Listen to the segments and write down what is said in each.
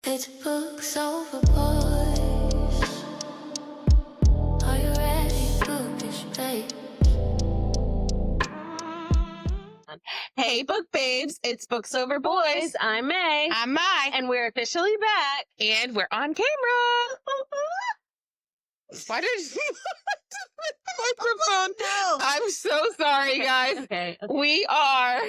It's books over boys. Are you ready, bookish babe? Hey, book babes, it's Books Over Boys. I'm May. I'm Mack, And we're officially back. and we're on camera. Why did you microphone? No. I'm so sorry, guys. Okay. We are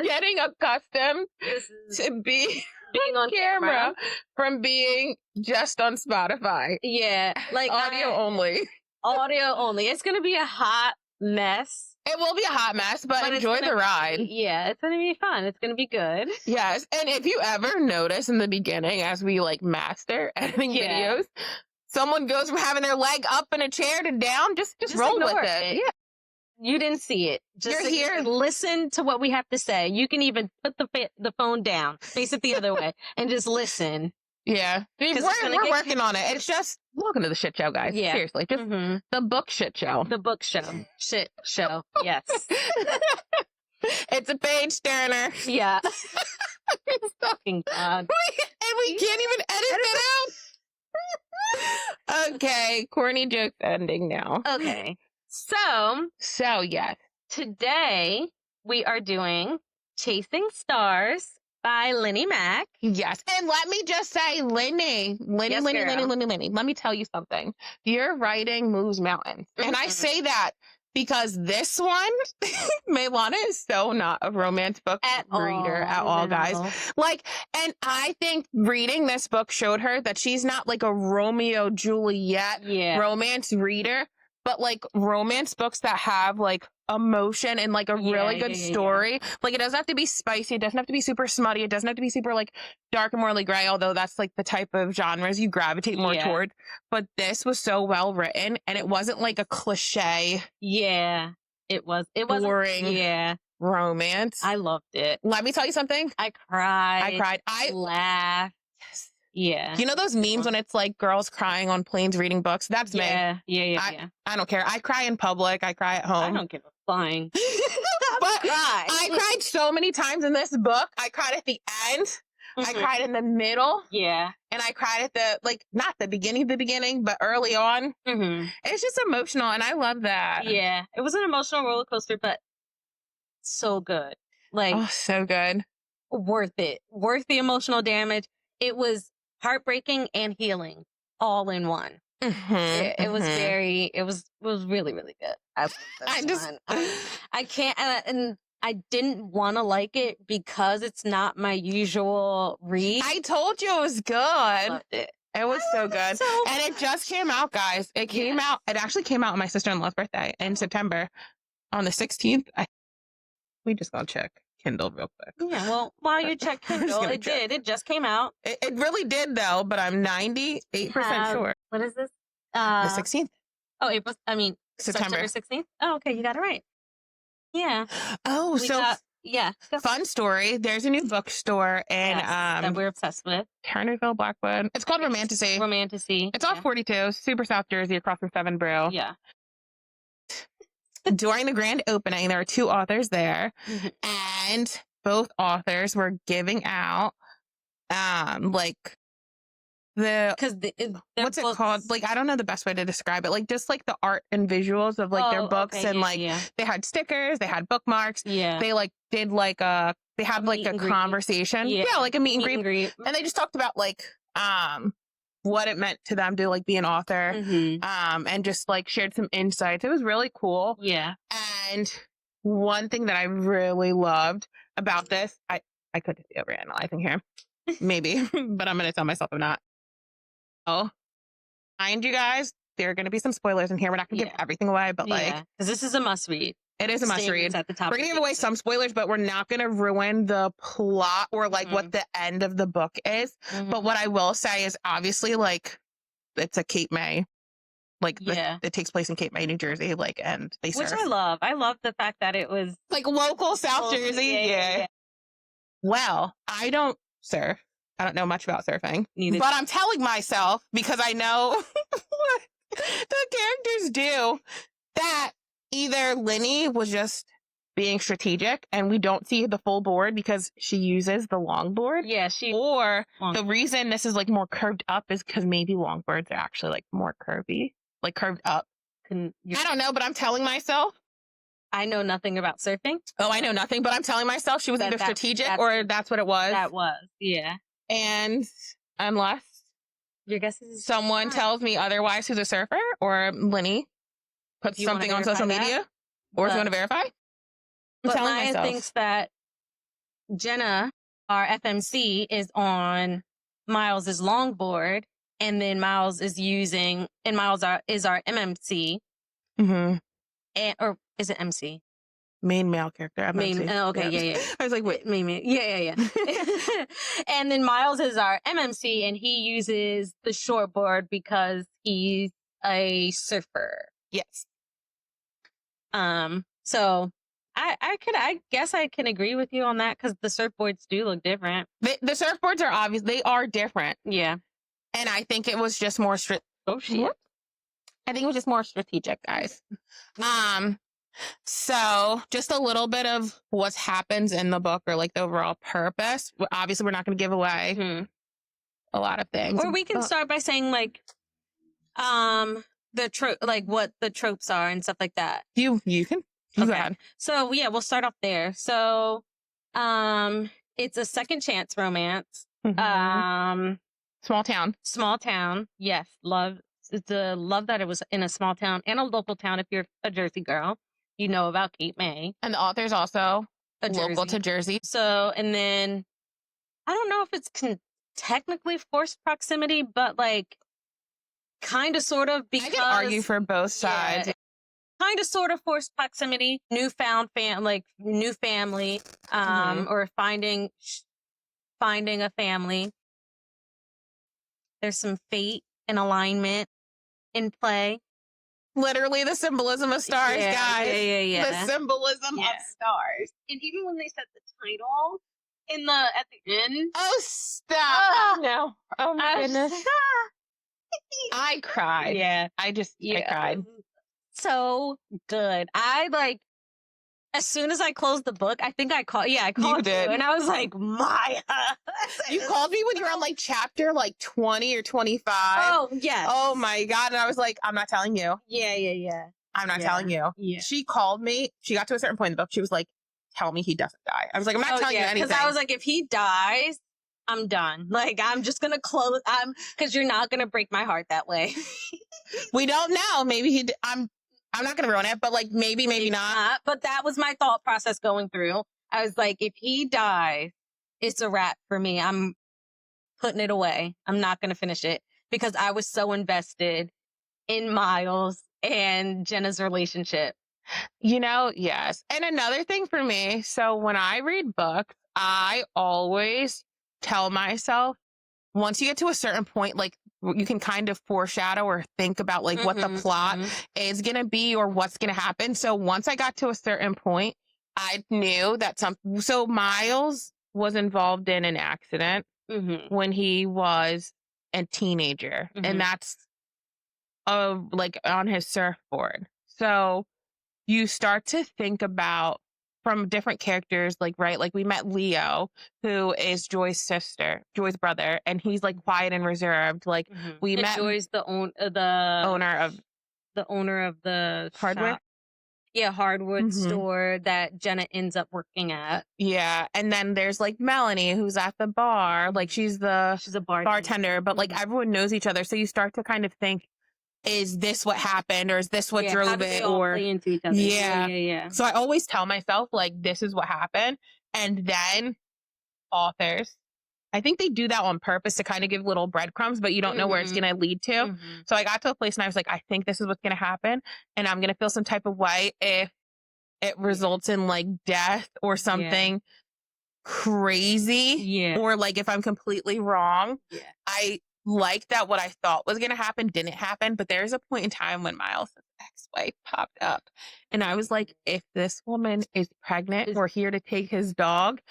getting accustomed This is to being being on camera. from being just on Spotify. Yeah. Like Audio only. audio only. It's going to be a hot mess. It will be a hot mess, but it's enjoy gonna the ride. Yeah. It's going to be fun. It's going to be good. Yes, and if you ever notice in the beginning as we master editing Yeah. videos, someone goes from having their leg up in a chair to down, just roll with ignore it. it. You didn't see it. You're here. Listen to what we have to say. You can even put the phone down, face it the other way, and just listen. Yeah. We're working on it. It's just, welcome to the shit show, guys. Yeah. Seriously, just the book shit show. The book show. Shit show. Yes. It's a page turner. Yeah. Fucking God. And we can't even edit it out. Okay, corny jokes ending now. Okay. So, Yes. today we are doing Chasing Stars by Linny Mack. Yes. And let me just say, Linny. Yes, girl. Let me tell you something. Your writing moves mountains. And I say that because this one, Maylana is so not a romance book reader at all, guys. And I think reading this book showed her that she's not like a Romeo Juliet romance reader, but romance books that have emotion and a really good story. It doesn't have to be spicy. It doesn't have to be super smutty. It doesn't have to be super dark and morally gray, although that's the type of genres you gravitate more toward. But this was so well written, and it wasn't a cliche. Yeah, it was. It was boring. Romance. I loved it. Let me tell you something. I cried. I laughed. Yes. Yeah. You know those memes when it's girls crying on planes reading books? That's me. Yeah. I don't care. I cry in public. I cry at home. I don't give a flying. But I cried so many times in this book. I cried at the end. I cried in the middle. Yeah. And I cried at the, not the beginning, but early on. It's just emotional, and I love that. Yeah. It was an emotional roller coaster, but so good. Oh, so good. Worth it. Worth the emotional damage. It was heartbreaking and healing all in one. It was really, really good. I can't, and I didn't want to like it because it's not my usual read. I told you it was good. Loved it. It was so good. And it just came out, guys. It came out. It actually came out on my sister-in-law's birthday in September on the 16th. We just gonna check Kindle real quick. Yeah, well, while you check Kindle, it did. It just came out. It really did, though, but I'm 98% sure. What is this? The 16th. Oh, September 16th? Oh, okay, you got it right. Yeah. Oh, fun story. There's a new bookstore in that we're obsessed with. Turnerville, Blackwood. It's called Romantasy. It's off 42, super South Jersey, across from Seven Brew. Yeah. During the grand opening, there were two authors there, and both authors were giving out what's it called? I don't know the best way to describe it. Just the art and visuals of their books, okay, and they had stickers, they had bookmarks. Yeah. They did they had a conversation. Yeah, a meet and greet. And they just talked about what it meant to them to be an author. And just shared some insights. It was really cool. Yeah. And one thing that I really loved about this, I could be overanalyzing here. Maybe, but I'm going to tell myself I'm not. Oh, mind you guys, there are going to be some spoilers in here. We're not going to give everything away, but because this is a must read. It is a must read. At the top. We're going to give away some spoilers, but we're not going to ruin the plot or what the end of the book is. But what I will say is obviously it's a Cape May. It takes place in Cape May, New Jersey, and they surf. Which I love. I love the fact that it was local South Jersey. Yeah. Well, I don't surf. I don't know much about surfing. Neither. But I'm telling myself, because I know what the characters do, that either Linny was just being strategic, and we don't see the full board because she uses the long board. Yeah, the reason this is like more curved up is because maybe long boards are actually like more curvy, like curved up. I don't know, but I'm telling myself. I know nothing about surfing. Oh, I know nothing, but I'm telling myself she was either strategic or that's what it was. That was, yeah. And unless your guess is someone tells me otherwise who's a surfer, or Linny puts something on social media, or is going to verify. But Maya thinks that Jenna, our FMC, is on Miles' longboard, and then Miles is is our MMC. Mm-hmm. Or is it MC? Main male character. Okay, yeah. I was like, wait. Yeah. And then Miles is our MMC, and he uses the shortboard because he's a surfer. Yes. So I guess I can agree with you on that because the surfboards do look different. The surfboards are obvious. They are different. Yeah. And I think it was just more I think it was just more strategic, guys. So just a little bit of what happens in the book, or like the overall purpose. Obviously, we're not going to give away a lot of things. Or we can start by saying like, like what the tropes are and stuff like that. You can. Go ahead. So yeah, we'll start off there. So, it's a second chance romance. Mm-hmm. Small town. Yes. It's a love that it was in a small town and a local town. If you're a Jersey girl, you know about Cape May. And the author's also local to Jersey. So, and then I don't know if it's technically forced proximity, but like kind of sort of, because I can argue for both sides. Yeah, kind of sort of forced proximity, new family, or finding a family. There's some fate and alignment in play. Literally the symbolism of stars, guys. Yeah. The symbolism of stars. And even when they said the title at the end. Oh, stop. No. Oh my goodness. I cried. Yeah. I cried. So good. As soon as I closed the book, I think I called you, and I was like, Maya. You called me when you were on like chapter like 20 or 25. Oh, yes. Oh my God. And I was like, I'm not telling you. Yeah. I'm not telling you. Yeah. She called me. She got to a certain point in the book. She was like, tell me he doesn't die. I was like, I'm not telling you anything. Because I was like, if he dies, I'm done. Like, I'm just going to close. Because you're not going to break my heart that way. We don't know. Maybe I'm not going to ruin it, but like maybe not. But that was my thought process going through. I was like, if he dies, it's a wrap for me. I'm putting it away. I'm not going to finish it because I was so invested in Miles and Jenna's relationship. Yes. And another thing for me, so when I read books, I always tell myself, once you get to a certain point, like you can kind of foreshadow or think about like what the plot is going to be or what's going to happen. So once I got to a certain point, I knew that so Miles was involved in an accident when he was a teenager, and that's like on his surfboard. So you start to think about from different characters, like, right, like we met Leo, who is Joy's brother, and he's like quiet and reserved. Like we met Joy's the owner of the hardware. Shop. Yeah, hardwood store that Jenna ends up working at. Yeah, and then there's like Melanie, who's at the bar. Like she's a bartender, but like everyone knows each other. So you start to kind of think, is this what happened, or is this what drove it? Or play into each other. Yeah. So I always tell myself like, this is what happened, and then authors, I think they do that on purpose to kind of give little breadcrumbs, but you don't know where it's going to lead to. So I got to a place and I was like, I think this is what's going to happen. And I'm going to feel some type of way if it results in like death or something crazy. Yeah. Or like if I'm completely wrong. Yeah. I like that what I thought was going to happen didn't happen. But there's a point in time when Miles' ex-wife popped up. And I was like, if this woman is pregnant or here to take his dog,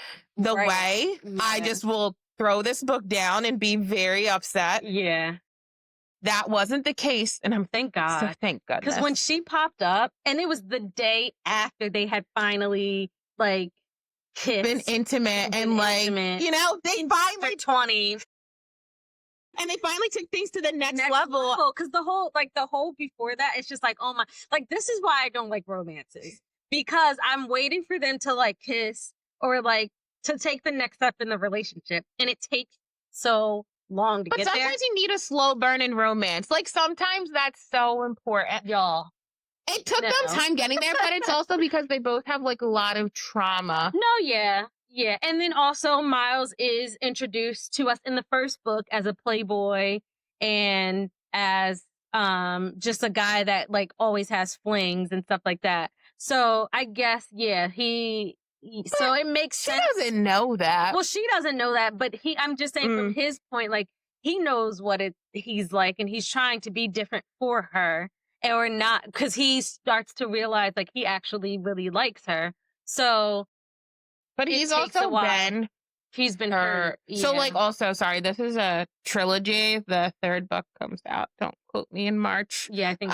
I just will throw this book down and be very upset. Yeah. that wasn't the case. And I'm Thank God. so thank goodness. Because when she popped up, and it was the day after they had finally like kissed, been intimate and like, you know, they finally 20. And they finally took things to the next level. Because the whole before that, it's just like, oh my, like, this is why I don't like romances. Because I'm waiting for them to like kiss or like to take the next step in the relationship. And it takes so long to get there. But sometimes you need a slow burn in romance. Like sometimes that's so important. Y'all. It took them time getting there, but it's also because they both have like a lot of trauma. No, yeah. Yeah. And then also Miles is introduced to us in the first book as a playboy and as just a guy that like always has flings and stuff like that. So I guess, yeah, so it makes sense. She doesn't know that. Well, she doesn't know that, but I'm just saying from his point, like he knows what he's like and he's trying to be different for her or not because he starts to realize like he actually really likes her. So. But he's also he's been hurt. So like also, sorry, this is a trilogy. The third book comes out. Don't quote me in March. Yeah, I think.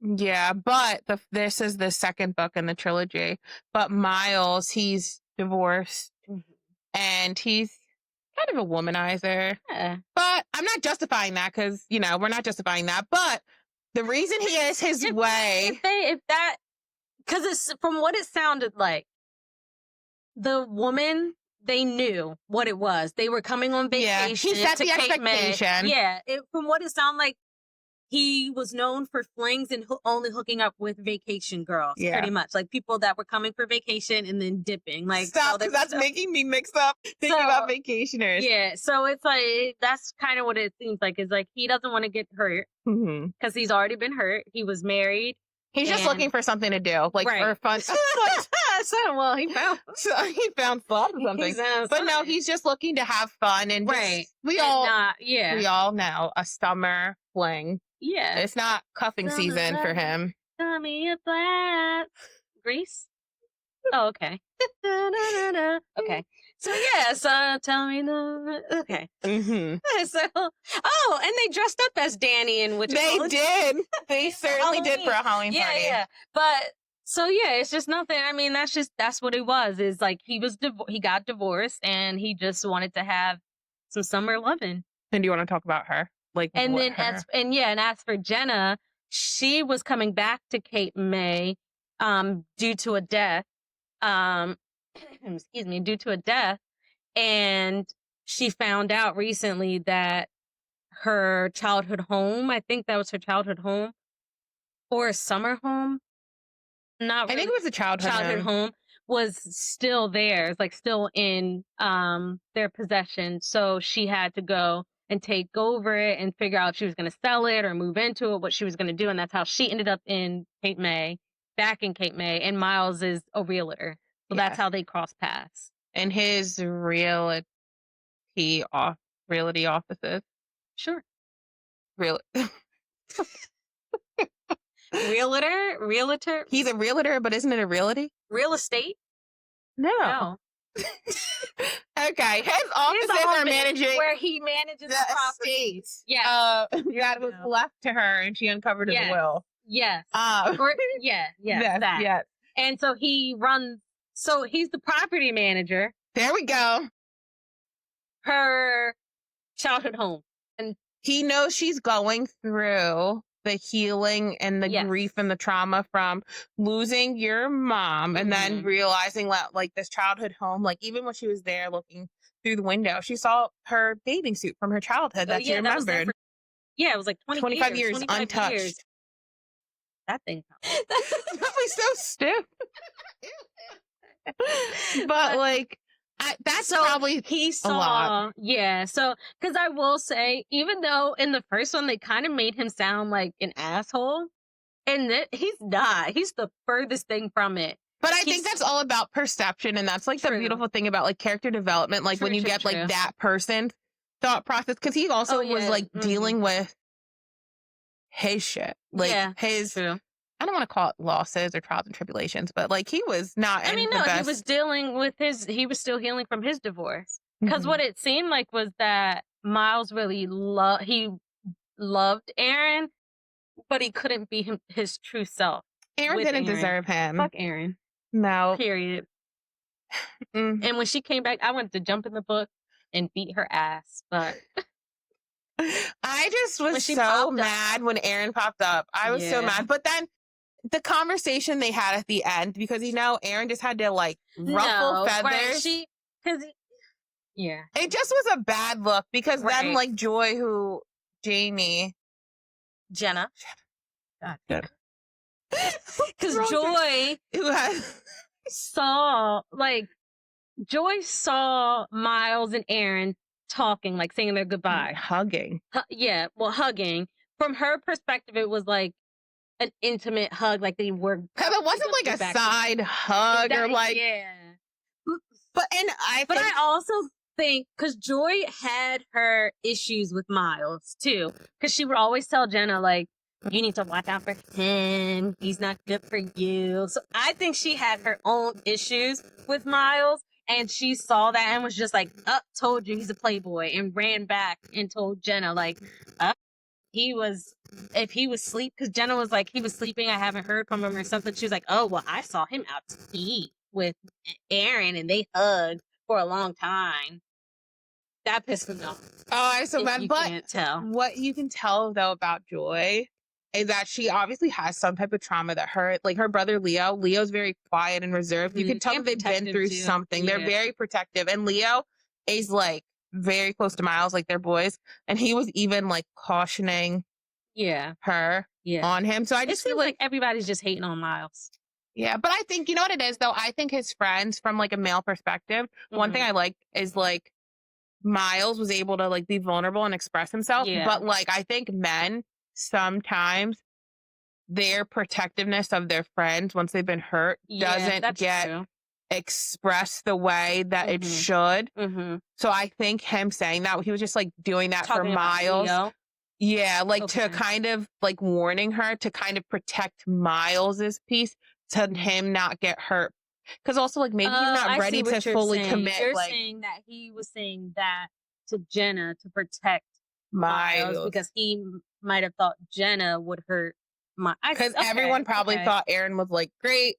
Yeah, but this is the second book in the trilogy. But Miles, he's divorced and he's kind of a womanizer. Yeah. But I'm not justifying that because, you know, we're not justifying that. But the reason he is his way. Because it's from what it sounded like. The woman, they knew what it was. They were coming on vacation. Yeah, she set the expectation. Yeah, from what it sounded like, he was known for flings and only hooking up with vacation girls, pretty much. Like people that were coming for vacation and then dipping. Like stop, because that's making me mixed up thinking about vacationers. Yeah, so it's like, that's kind of what it seems like. Is like he doesn't want to get hurt because he's already been hurt. He was married. He's just looking for something to do, like for fun. Well, he found fun or something. But no, he's just looking to have fun and just, we all know a summer fling. Yeah, it's not cuffing season for him. Tell me a black Grease. Oh, okay. Okay. So yes, tell me the okay. So and they dressed up as Danny and Witch. They did. They certainly did for a Halloween party. Yeah. But so yeah, it's just nothing. I mean, that's what it was. Is like he got divorced and he just wanted to have some summer loving. And do you want to talk about her? Like, and then as for Jenna, she was coming back to Cape May, due to a death. Due to a death. And she found out recently that her childhood home, I think that was her childhood home or a summer home. Not really. I think it was a childhood home was still theirs, like still in their possession. So she had to go and take over it and figure out if she was going to sell it or move into it, what she was going to do. And that's how she ended up in Cape May, back in Cape May. And Miles is a realtor. So that's how they cross paths. And his realty offices. Sure. Realtor? He's a realtor, but isn't it a realty? Real estate? No. Okay. His offices are managing where he manages the estate. Yeah. That was left to her and she uncovered his will. Yes. Yes. And so he's the property manager. There we go. Her childhood home. And he knows she's going through the healing and the grief and the trauma from losing your mom and then realizing that like this childhood home, like even when she was there looking through the window, she saw her bathing suit from her childhood that she remembered. It was like 25 years untouched. Years. That thing. That's probably so stupid. But like, that's probably he saw, a lot. Yeah. So, because I will say, even though in the first one they kind of made him sound like an asshole, and he's not. He's the furthest thing from it. But I think that's all about perception, and that's like the beautiful thing about like character development. Like when you get like that person's thought process, because he also was like dealing with his shit, like his. True. I don't want to call it losses or trials and tribulations, but like he was not. He was dealing with he was still healing from his divorce. Because what it seemed like was that Miles really loved Aaron, but he couldn't be his true self. Aaron with didn't Aaron. deserve him. Fuck Aaron. No. Period. And when she came back, I wanted to jump in the book and beat her ass, but I just was she so popped mad when Aaron popped up. I was so Yeah. mad. But then the conversation they had at the end, because Aaron just had to like ruffle feathers. Right, yeah. It just was a bad look because then Right. like Joy, Jenna. God. Because Joy who has saw Miles and Aaron talking, like saying their goodbye. hugging. Hugging. From her perspective, it was like an intimate hug, like they were. Because it wasn't like a side hug or like. Yeah. But I also think because Joy had her issues with Miles too, because she would always tell Jenna like, you need to watch out for him. He's not good for you. So I think she had her own issues with Miles, and she saw that and was just like, told you he's a playboy, and ran back and told Jenna like, if he was asleep, because Jenna was like, he was sleeping, I haven't heard from him or something. She was like, oh, well, I saw him out to eat with Aaron and they hugged for a long time. That pissed me off. Oh, I'm so mad. But can't tell. What you can tell though about Joy is that she obviously has some type of trauma that her brother Leo's very quiet and reserved. You can tell that they've been through something. Yeah. They're very protective. And Leo is like very close to Miles, like they're boys. And he was even like cautioning her on him. So I just feel like everybody's just hating on Miles. Yeah, but I think, you know what it is though? I think his friends, from like a male perspective, one thing I like is like Miles was able to like be vulnerable and express himself. Yeah. But like I think men sometimes their protectiveness of their friends once they've been hurt doesn't get expressed the way that it should. So I think him saying that, he was just like doing that for Miles. Yeah, like to kind of like warning her to kind of protect Miles's peace, to him not get hurt. Because also like maybe he's not ready to fully commit. You're like, saying that he was saying that to Jenna to protect Miles because he might have thought Jenna would hurt Miles. Because everyone probably thought Aaron was like great,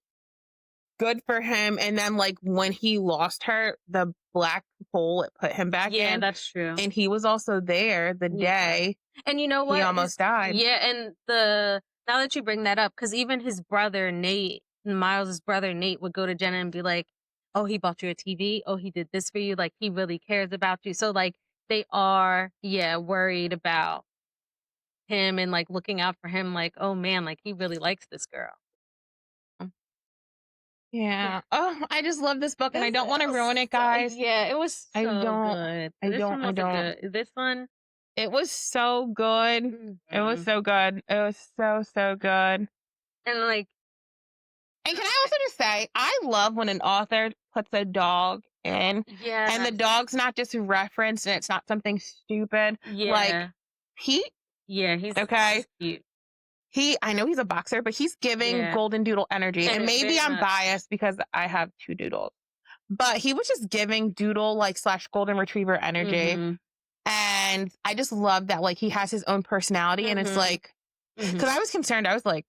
good for him, and then like when he lost her, the black hole it put him back in. Yeah, that's true. And he was also there the day. And you know what? He almost died. Yeah, and now that you bring that up, because even his brother Nate, Miles' brother Nate, would go to Jenna and be like, oh, he bought you a TV. Oh, he did this for you. Like, he really cares about you. So, like, they are, worried about him and, like, looking out for him. Like, oh, man, like, he really likes this girl. Yeah. Oh, I just love this book, and I don't want to ruin it, guys. Yeah, it was so good. This one? It was so good. It was so good. It was so, so good. And, like, and can I also just say, I love when an author puts a dog in. Yeah. And the dog's not just referenced and it's not something stupid. Yeah. Like, Pete. Yeah, he's okay. Cute. I know he's a boxer, but he's giving Golden Doodle energy. And maybe I'm biased because I have 2 doodles. But he was just giving doodle like / golden retriever energy. And I just love that, like, he has his own personality. And it's like, because I was concerned. I was like,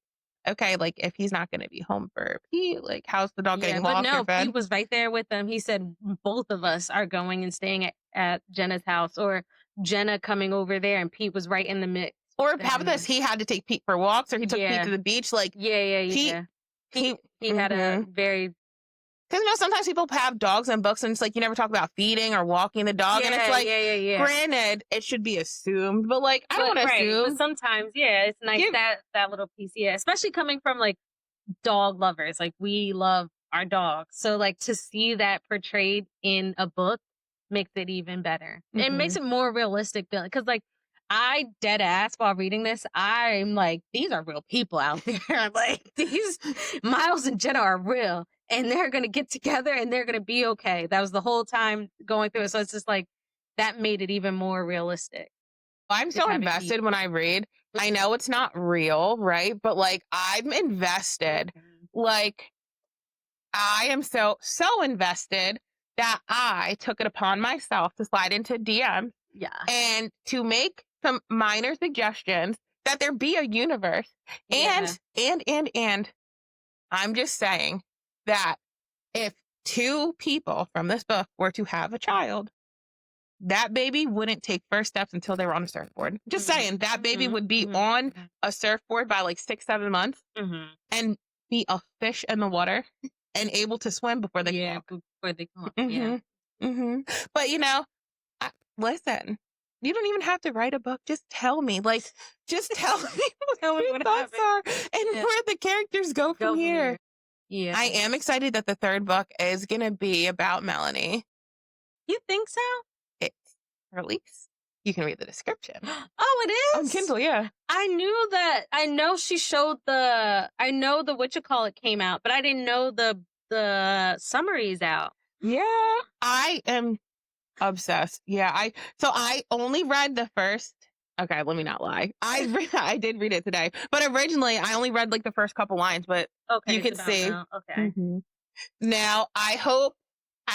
okay, like, if he's not going to be home for Pete, like, how's the dog getting walked or fed? Pete was right there with them. He said both of us are going and staying at Jenna's house, or Jenna coming over there, and Pete was right in the mix. Or how about this? He had to take Pete for walks, or he took Pete to the beach. Like, He had a very... Because, sometimes people have dogs in books, and it's like, you never talk about feeding or walking the dog. And it's like, granted, it should be assumed, but like, I don't want to assume. But sometimes, it's nice that little piece, especially coming from like dog lovers. Like, we love our dogs. So like, to see that portrayed in a book makes it even better. It makes it more realistic, because like, I dead ass while reading this, I'm like, these are real people out there. Like, these Miles and Jenna are real. And they're going to get together and they're going to be okay. That was the whole time going through it. So it's just like, that made it even more realistic. I'm so invested when I read. I know it's not real, right? But like, I'm invested. Like, I am so invested that I took it upon myself to slide into DM. Yeah. And to make some minor suggestions that there be a universe. And I'm just saying that if two people from this book were to have a child, that baby wouldn't take first steps until they were on a surfboard. Just saying, that baby would be on a surfboard by like 6-7 months and be a fish in the water and able to swim before they walk. Before they walk. But listen, you don't even have to write a book. Just tell me. Like, just tell me what your thoughts are and where the characters go from here. Yeah. I am excited that the third book is going to be about Melanie. You think so? It's released. You can read the description. Oh, it is? On Kindle, yeah. I knew that. I know she showed I know the whatchamacallit came out, but I didn't know the summary's out. Yeah. I am obsessed. Yeah. I only read the first. Okay, let me not lie. I did read it today, but originally I only read like the first couple lines, but you can see. Now. Okay. Now, I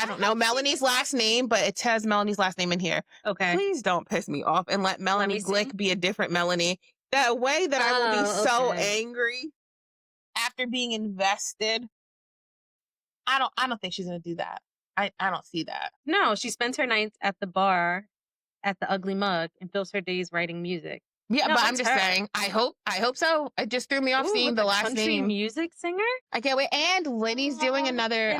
don't know Melanie's last name, but it says Melanie's last name in here. Okay. Please don't piss me off and let Melanie Glick be a different Melanie. That way that I will be so angry after being invested. I don't think she's going to do that. I don't see that. No, she spends her nights at the bar at the Ugly Mug and fills her days writing music. Yeah, no, but I'm just saying, I hope so. It just threw me off seeing the last country name. Music singer? I can't wait. And Linny's doing another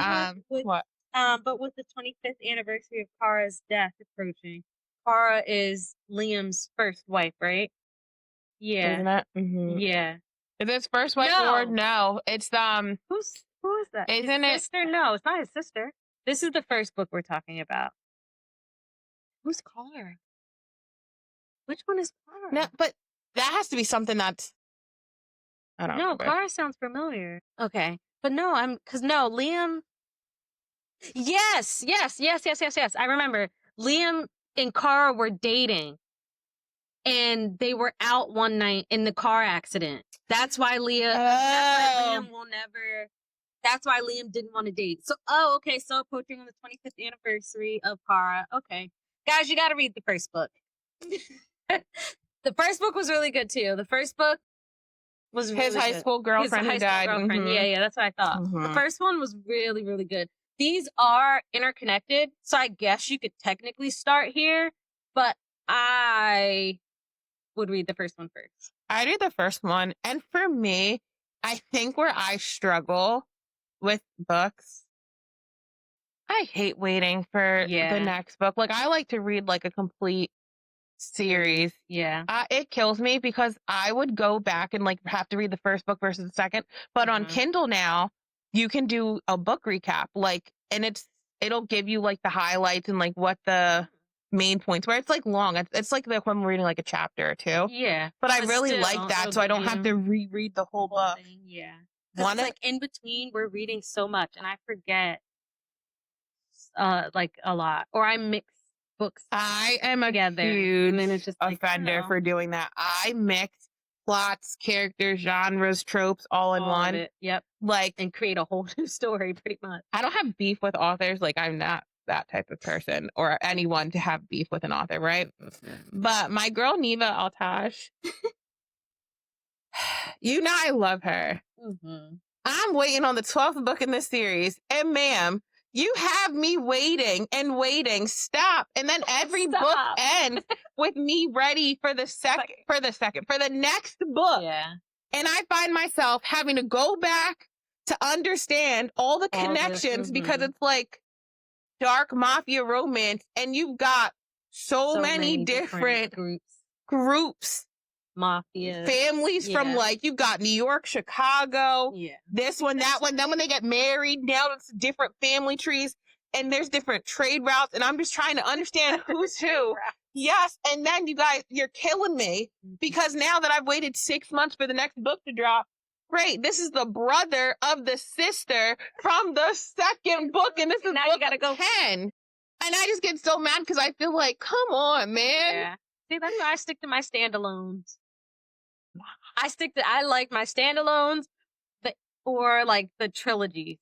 what? But with the 25th anniversary of Kara's death approaching, Kara is Liam's first wife, right? Yeah. Isn't it? Yeah. Is it his first wife or no? It's who is that? Isn't his sister? No, it's not his sister. This is the first book we're talking about. Who's Kara? Which one is Kara? No, but that has to be something that's I don't know. No, Kara sounds familiar. Okay. But no, Liam. Yes. I remember Liam and Kara were dating and they were out one night in the car accident. That's why Liam that's why Liam didn't want to date. So, okay. So approaching on the 25th anniversary of Kara. Okay. Guys, you got to read the first book. The first book was really good too. The first book was really his high school girlfriend who died. Yeah, that's what I thought. The first one was really, really good. These are interconnected, so I guess you could technically start here, but I would read the first one first. I read the first one, and for me, I think where I struggle with books, I hate waiting for the next book. Like, I like to read like a complete series. Yeah. It kills me because I would go back and like have to read the first book versus the second. But on Kindle now, you can do a book recap, like, and it'll give you like the highlights and like what the main points where it's like long. It's like when I'm reading like a chapter or two. Yeah. But I really like that, so I don't have to reread the whole book. Yeah. Like in between, we're reading so much, and I forget like a lot, or I mix books. I am a together, huge and then it's just offender for doing that. I mix plots, characters, genres, tropes all in one. Yep. Like, and create a whole new story, pretty much. I don't have beef with authors. Like, I'm not that type of person or anyone to have beef with an author, right? But my girl Neva Altaj, I love her. I'm waiting on the 12th book in this series, and ma'am, you have me waiting and waiting. Stop. And then every book ends with me ready for the next book. Yeah. And I find myself having to go back to understand all the connections because it's like dark mafia romance, and you've got so many different groups, mafia families from like, you've got New York, Chicago, this one, that one. Then when they get married, now it's different family trees, and there's different trade routes, and I'm just trying to understand who's who. Yes, and then you guys, you're killing me because now that I've waited 6 months for the next book to drop, great, this is the brother of the sister from the second book, and this is now book you gotta go 10. And I just get so mad because I feel like, come on, man. Yeah. See, that's why I stick to my standalones. I like my standalones, or like the trilogies.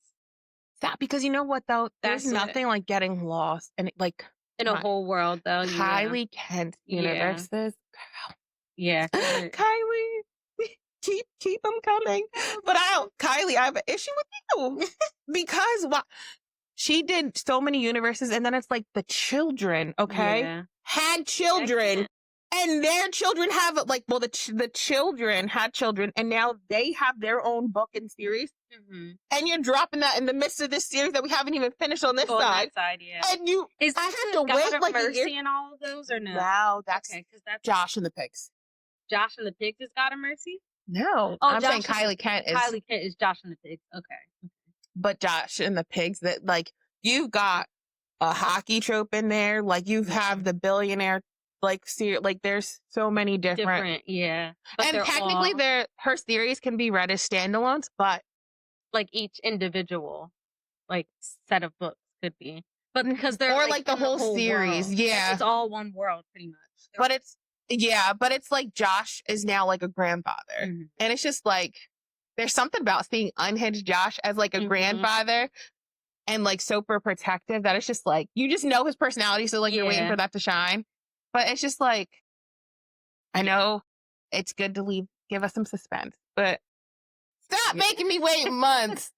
That because you know what though, there's nothing like getting lost and like In a whole world, though. Kylie Kent universes. Yeah. Kylie, keep them coming. But Kylie, I have an issue with you because she did so many universes, and then it's like the children, okay, had children, and their children have the children had children, and now they have their own book and series, and you're dropping that in the midst of this series that we haven't even finished on this side. And I have to wait like Mercy a year. and all of those, or no? Wow, that's okay, because that's Josh and the Pigs. Josh and the Pigs is God of Mercy. No, I'm saying Kylie Kent is Josh and the Pigs. Okay. But Josh and the Pigs, that like you've got a hockey trope in there, like you have the billionaire like there's so many different yeah. But and technically her series can be read as standalones, but like each individual like set of books could be. But because they're or like the whole series, world. Yeah. It's all one world pretty much. But it's like Josh is now like a grandfather. And it's just like there's something about seeing unhinged Josh as like a grandfather and like super protective that it's just like you just know his personality, so like you're waiting for that to shine. But it's just like I know it's good to give us some suspense, but stop making me wait months.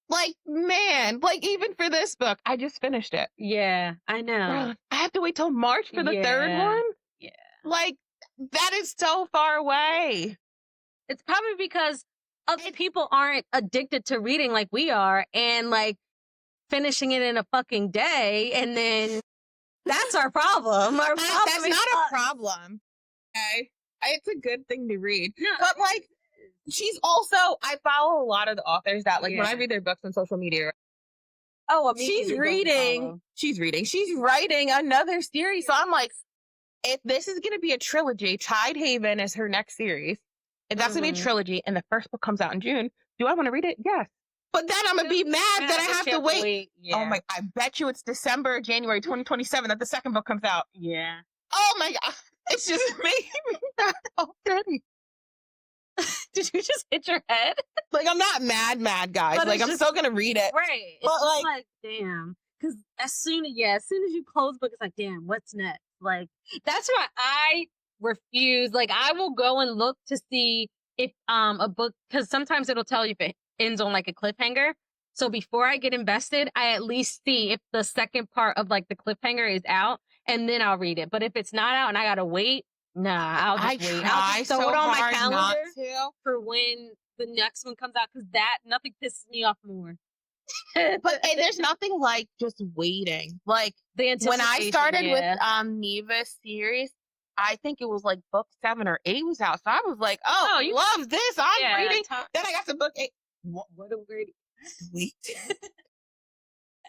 Like, man, like even for this book, I just finished it. Yeah, I know. I have to wait till March for the third one? Yeah. Like, that is so far away. It's probably because other people aren't addicted to reading like we are and like finishing it in a fucking day, and then that's our problem. That's not a problem. Okay. It's a good thing to read. No, but like, she's also, I follow a lot of the authors that like when I read their books on social media. Oh, she's writing another series. So I'm like, if this is going to be a trilogy, Tidehaven is her next series. If that's going to be a trilogy and the first book comes out in June, do I want to read it? Yes. But then I'm going to be mad that I have to wait. Yeah. Oh my, I bet you it's December, January 2027 that the second book comes out. Yeah. Oh my God. It's just making me mad already. Did you just hit your head? Like, I'm not mad, guys. But like, I'm still going to read it. Right. But it's like, damn. Because as soon as you close the book, it's like, damn, what's next? Like, that's why I refuse. Like, I will go and look to see if a book, because sometimes it'll tell you if it ends on like a cliffhanger. So before I get invested, I at least see if the second part of like the cliffhanger is out, and then I'll read it. But if it's not out and I gotta wait, nah, I'll just wait. I'll just throw it on my calendar for when the next one comes out, because nothing pisses me off more. But there's nothing like just waiting. Like when I started with Neva's series, I think it was like book 7 or 8 was out. So I was like, you love this. I'm reading. Then I got to book 8. What a weird sweet.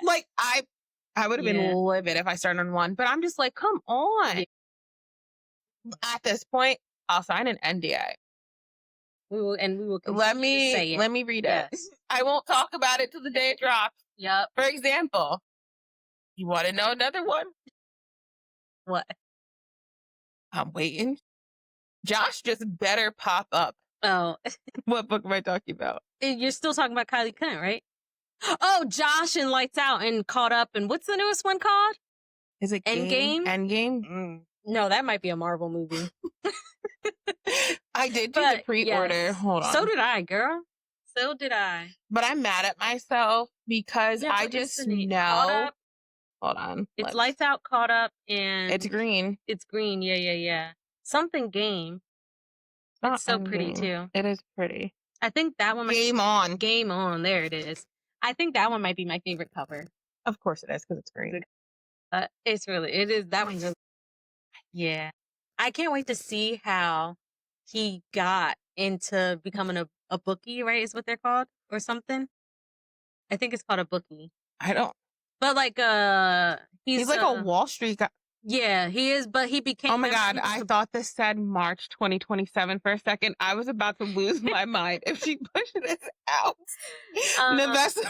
Like I would have been livid if I started on 1, but I'm just like, come on. Yeah. At this point, I'll sign an NDA. We will let me read it. I won't talk about it till the day it drops. Yep. For example, you want to know another one? What? I'm waiting. Josh just better pop up. Oh. What book am I talking about? You're still talking about Kylie Kent, right? Oh, Josh and Lights Out and Caught Up. And what's the newest one called? Is it Endgame? Endgame? No, that might be a Marvel movie. I did do the pre-order. Yes. Hold on. So did I, girl. So did I. But I'm mad at myself because I just know. Hold on. It's Lights Out, Caught Up, and... It's green. It's green. Yeah. Something Game. It's so pretty, too. It is pretty. I think that one... Game On. Game On. There it is. I think that one might be my favorite cover. Of course it is, because it's green. It is. That one's really... Yeah. I can't wait to see how he got into becoming a bookie, right? Is what they're called? Or something? I think it's called a bookie. I don't... But like, he's like a Wall Street guy. Yeah, he is, but he became... Oh my God, I thought this said March 2027 for a second. I was about to lose my mind if she pushed this out.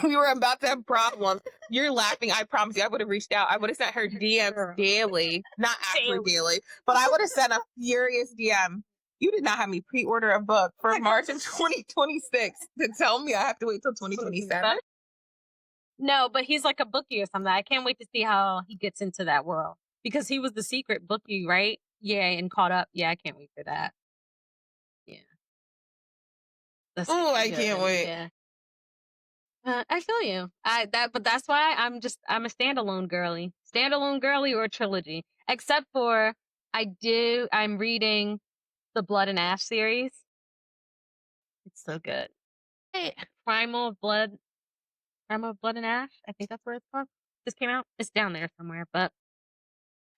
We were about to have problems. You're laughing, I promise you. I would have reached out. I would have sent her DMs daily. Not actually daily, but I would have sent a furious DM. You did not have me pre-order a book for March of 2026 to tell me I have to wait till 2027. No, but he's like a bookie or something. I can't wait to see how he gets into that world because he was the secret bookie, right? Yeah, and caught up. Yeah, I can't wait for that. Yeah. That's gonna Oh, be I can't good. wait. Yeah. I feel you. But that's why I'm a standalone girly. Standalone girly or trilogy. Except for I'm reading the Blood and Ash series. It's so good. Hey, Primal Blood and Ash. I think that's what it's called. Just came out. It's down there somewhere, but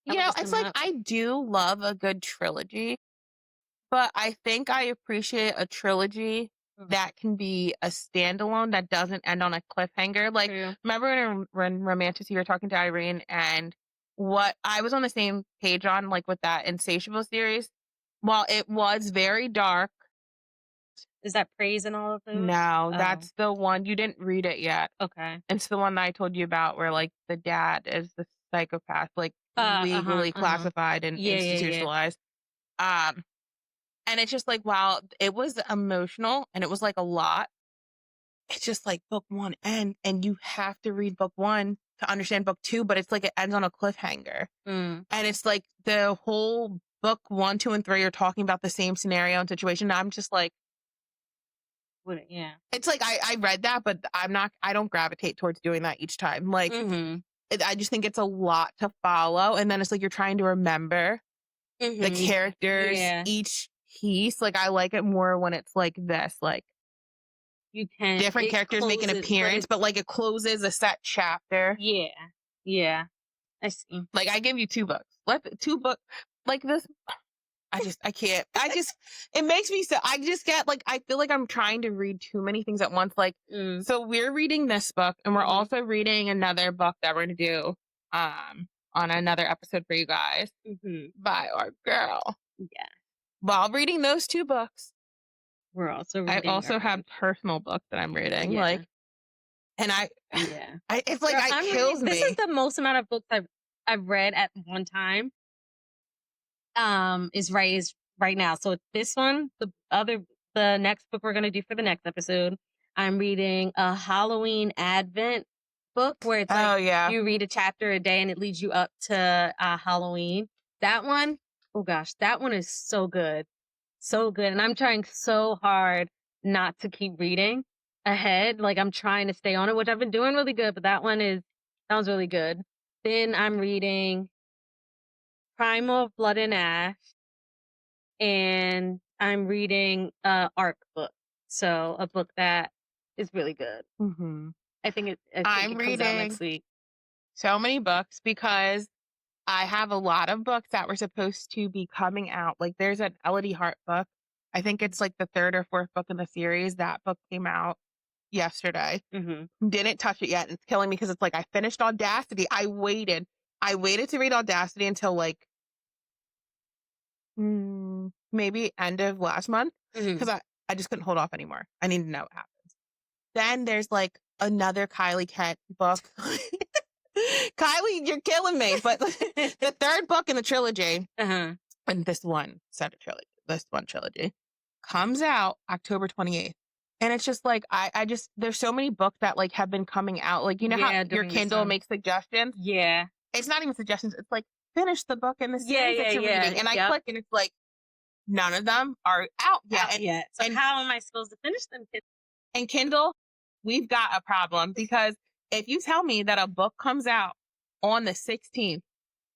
I You looked know, this it's one like up. I do love a good trilogy, but I think I appreciate a trilogy that can be a standalone that doesn't end on a cliffhanger. Like, True. remember when Romantic you were talking to Irene and what I was on the same page on, like with that Insatiable series? While it was very dark, Is that praise and all of those? no, Oh, that's the one you didn't read it yet. okay. It's the one that I told you about where like the dad is the psychopath, like legally classified and Yeah, yeah, yeah. institutionalized. Um, and it's just like, wow, it was emotional and it was like a lot. It's just like book one and you have to read book one to understand book two, but it's like it ends on a cliffhanger. Mm. And it's like the whole book one, two, and three are talking about the same scenario and situation. And I'm just like, Yeah. it's like I read that, but I don't gravitate towards doing that each time. Like, I just think it's a lot to follow. And then it's like you're trying to remember the characters, Yeah. each piece. Like, I like it more when it's like this, like You can. different It characters make an closes, appearance, but like it closes a set chapter. Yeah. Yeah. I see. Like, I give you two books. Two books like this. I can't. It makes me so, I just get like, I feel like I'm trying to read too many things at once. Like, so we're reading this book and we're also reading another book that we're going to do, on another episode for you guys by our girl. Yeah. While reading those two books, We're also I reading. also have personal books that I'm reading. Yeah. Like, and Yeah. it's like, Girl, it kills me. This is the most amount of books I've read at one time. Is right now. So this one, the next book we're gonna do for the next episode, I'm reading a Halloween Advent book where it's like you read a chapter a day and it leads you up to Halloween. That one, oh gosh, that one is so good. So good. And I'm trying so hard not to keep reading ahead. Like I'm trying to stay on it, which I've been doing really good, but that one's really good. Then I'm reading Primal Blood and Ash, and I'm reading ARC book. So a book that is really good. I think it comes out next week. So many books because I have a lot of books that were supposed to be coming out. Like there's an Elodie Hart book. I think it's like the third or fourth book in the series. That book came out yesterday. Didn't touch it yet. It's killing me because it's like I finished Audacity. I waited to read Audacity until like maybe end of last month because I just couldn't hold off anymore. I need to know what happens. Then there's like another Kylie Kent book. Kylie, you're killing me. But the third book in the trilogy, and this one trilogy comes out October 28th. And it's just like, there's so many books that like have been coming out. Like, you know how your Kindle makes suggestions? Yeah. It's not even suggestions. It's like, finish the book in the series that you're reading. And I click and it's like, none of them are out yet. So how am I supposed to finish them? And Kindle, we've got a problem because if you tell me that a book comes out on the 16th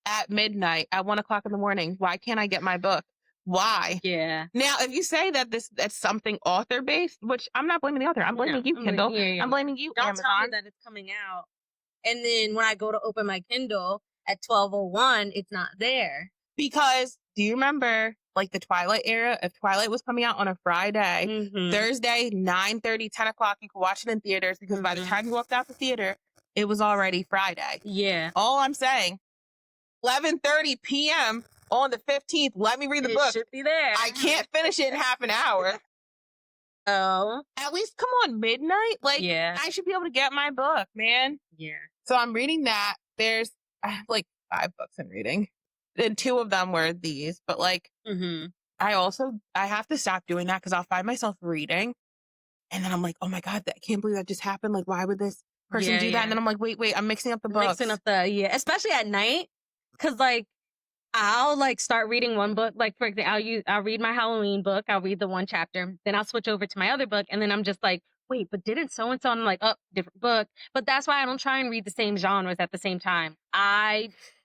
at midnight at 1:00 in the morning, why can't I get my book? Why? Yeah. Now, if you say that that's something author based, which I'm not blaming the author, I'm blaming you, Kindle. I'm blaming you, Don't Amazon. tell me that it's coming out, and then when I go to open my Kindle at 12:01, it's not there. Because do you remember like the Twilight era? If Twilight was coming out on a Friday, Thursday, 9:30, 10 o'clock, you could watch it in theaters because by the time you walked out the theater, it was already Friday. Yeah. All I'm saying, 11:30 p.m. on the 15th, let me read the book. It should be there. I can't finish it in half an hour. Oh. At least come on midnight. Like, I should be able to get my book, man. Yeah. So I'm reading that. I have like 5 books I'm reading. And 2 of them were these. But like, I have to stop doing that because I'll find myself reading. And then I'm like, oh my God, I can't believe that just happened. Like, why would this person do that. And then I'm like, wait, I'm mixing up the books. Mixing up especially at night. Cause like, I'll like start reading one book. Like for example, I'll read my Halloween book. I'll read the one chapter. Then I'll switch over to my other book. And then I'm just like, wait, but didn't so-and-so? I'm like, oh, different book. But that's why I don't try and read the same genres at the same time.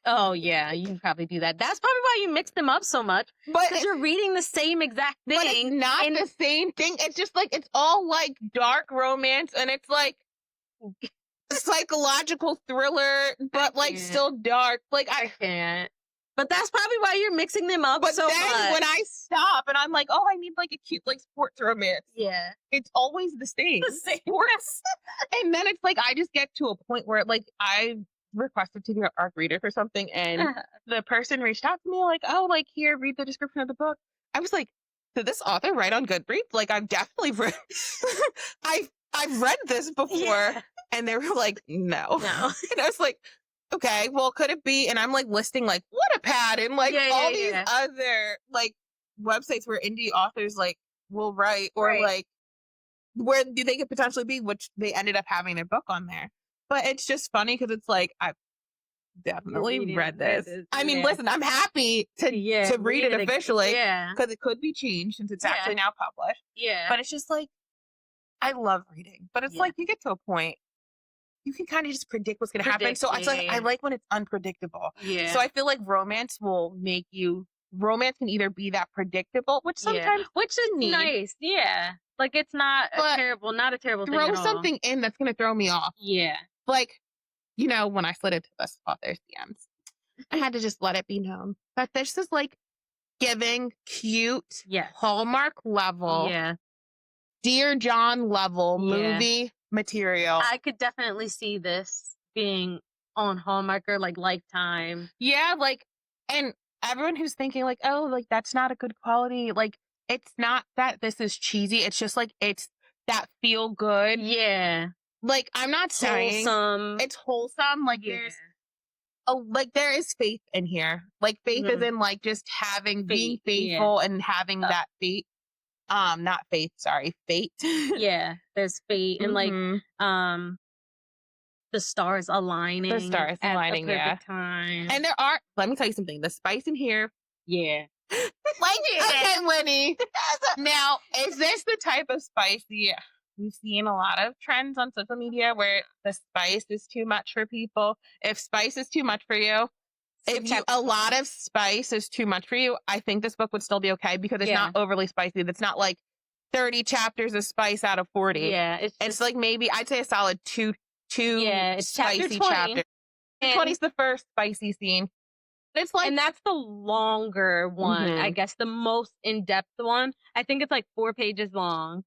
Oh yeah, you can probably do that. That's probably why you mix them up so much. Because you're reading the same exact thing. But it's not the same thing. It's just like, it's all like dark romance and it's like psychological thriller, but like still dark. Like I can't. But that's probably why you're mixing them up so much. But then when I stop and I'm like, oh, I need like a cute like sports romance. Yeah. It's always the same. The same. Sports. And then it's like, I just get to a point where like I requested to be an ARC reader for something and the person reached out to me like, oh, like here, read the description of the book. I was like, did this author write on Goodreads? Like I've definitely read, I've read this before. Yeah. And they were like, no. And I was like, okay, well, could it be? And I'm like listing like Wattpad and like all these other like websites where indie authors like will write or like where they could potentially be, which they ended up having their book on there. But it's just funny because it's like, I've definitely read this. I mean, listen, I'm happy to read it officially because it could be changed since it's actually now published. Yeah. But it's just like, I love reading, but it's like you get to a point you can kind of just predict what's going to happen. So it's like, I like when it's unpredictable. Yeah. So I feel like romance can either be that predictable, which sometimes, which is nice. Yeah. Like it's not a terrible thing at all. Throw something in that's going to throw me off. Yeah. Like, you know, when I slid into this author's DMs, I had to just let it be known that this is like giving cute Hallmark level, Dear John level movie material. I could definitely see this being on Hallmark or like Lifetime. Yeah, like, and everyone who's thinking like, oh, like that's not a good quality. Like, it's not that this is cheesy. It's just like, it's that feel good. Yeah. Like, I'm not saying it's wholesome. Like there is faith in here. Like faith is in like just being faithful and having that faith. Not faith, sorry, fate. Yeah, there's fate and like the stars aligning. The stars aligning, at the perfect time. And let me tell you something, the spice in here. Yeah. Like, okay, Linny. Now, is this the type of spice we've seen a lot of trends on social media where the spice is too much for people? If spice is too much for you, a lot of spice is too much for you, I think this book would still be okay because it's not overly spicy. It's not like 30 chapters of spice out of 40. Yeah. It's like maybe I'd say a solid two it's spicy chapters. 20 is the first spicy scene. It's like, and that's the longer one. I guess the most in-depth one. I think it's like 4 pages long.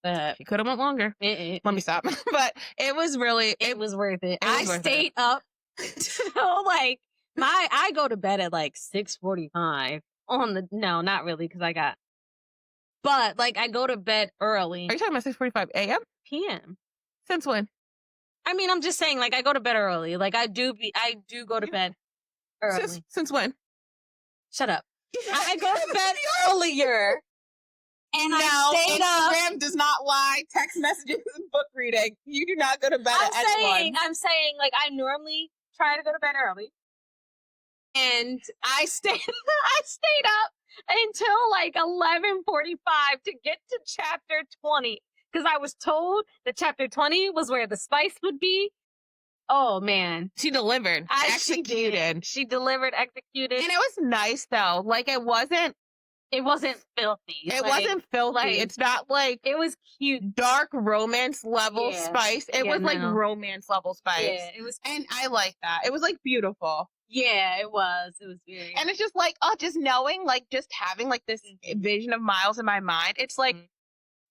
But you could have went longer. Let me stop. But it was really, it was worth it. I stayed up. So like I go to bed at like 6:45 no, not really because but like I go to bed early. Are you talking about 6:45 a.m.? p.m. Since when? I mean, I'm just saying like I go to bed early. Like I do go to bed early. Since when? Shut up. I go to bed earlier. And now, I stayed Instagram does not lie. Text messages and book reading. You do not go to bed at S1. I'm saying like I normally try to go to bed early. And I stayed up until like 11:45 to get to chapter 20 because I was told that chapter 20 was where the spice would be. Oh man, she delivered. Executed. She delivered, executed. And it was nice though. Like it wasn't filthy. It wasn't filthy. Like, it's not like it was cute, dark romance level spice. It was like romance level spice. Yeah, it was, and I like that. It was like beautiful. Yeah, it was. It was very. And it's just like, just knowing, like, just having like this vision of Miles in my mind. It's like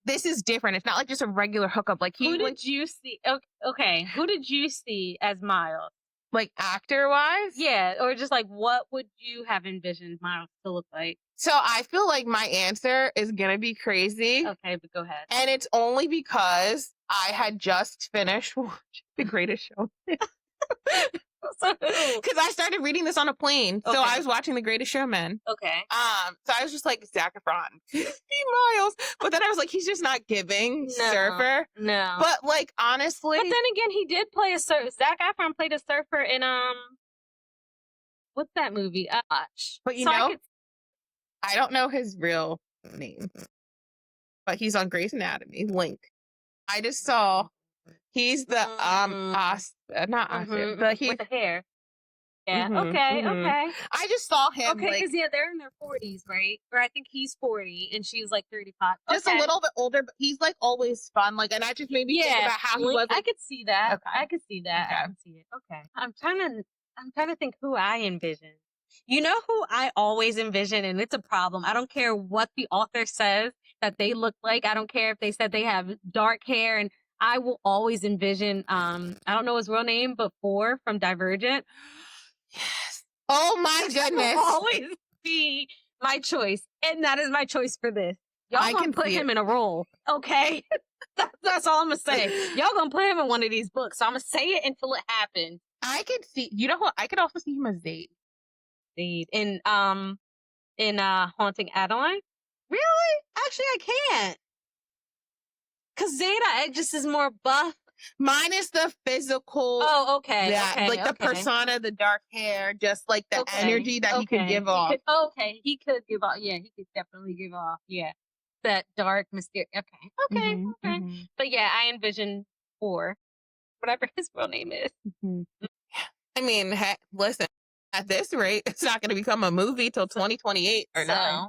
this is different. It's not like just a regular hookup. Like who did you see? Okay, who did you see as Miles? Like actor wise? Yeah, or just like what would you have envisioned Miles to look like? So I feel like my answer is gonna be crazy. Okay, but go ahead. And it's only because I had just finished watching The Greatest Showman. Because I started reading this on a plane. So I was watching The Greatest Showman. Okay. So I was just like, Zac Efron, Miles. But then I was like, he's just not giving surfer. No. But like, honestly. But then again, he did play a surfer. Zac Efron played a surfer in, what's that movie? But you know, I don't know his real name. But he's on Grey's Anatomy, Link. I just saw he's the not Oscar, but he with the hair. Yeah. Mhm, okay. mhm. Okay. I just saw him Okay. like Because they're in their 40s, right? Or I think he's 40 and she's like 35. just a little bit older, but he's like always fun. Like, and I just made me think about how he was. I could see that. Okay. I could see that. Okay. I can see it. Okay. I'm trying to think who I envision. You know who I always envision, and it's a problem. I don't care what the author says that they look like. I don't care if they said they have dark hair, and I will always envision, I don't know his real name, but Four from Divergent. Yes. Oh my goodness. Will always be my choice, and that is my choice for this. Y'all gonna put him in a role, okay? That's all I'm gonna say. Y'all gonna put him in one of these books, so I'm gonna say it until it happens. I could see. You know what? I could also see him as Zayd. In Haunting Adeline. Really? Actually, I can't. Cause Zeta just is more buff. Mine is the physical. Oh, okay. Yeah, like the persona, the dark hair, just like the energy that he could give off. He could give off. Yeah, he could definitely give off. Yeah, that dark, mysterious. Okay. But yeah, I envision Four, whatever his real name is. I mean, heck, listen. At this rate, it's not going to become a movie till 2028 or nothing.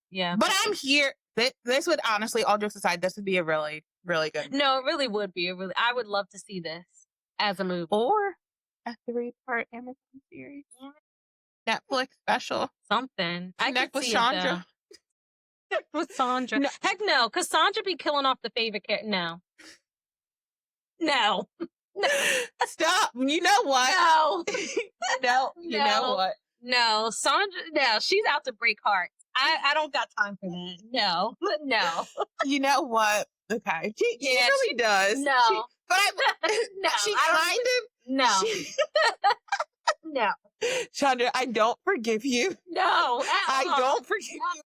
Yeah. But I'm here. This would honestly, all jokes aside, this would be a really, really good movie. No, it really would be. I would love to see this as a movie. Or a 3-part Amazon series. Netflix special. Something. Connect with Chandra. With Sandra. No. Heck no, because Sandra be killing off the favorite character. No. Stop. You know what? No. You know what? No. Sandra, no. She's out to break hearts. I don't got time for that. No. You know what? Okay. She really does. No. She kind of. No. No. Chandra, I don't forgive you. No. I don't forgive you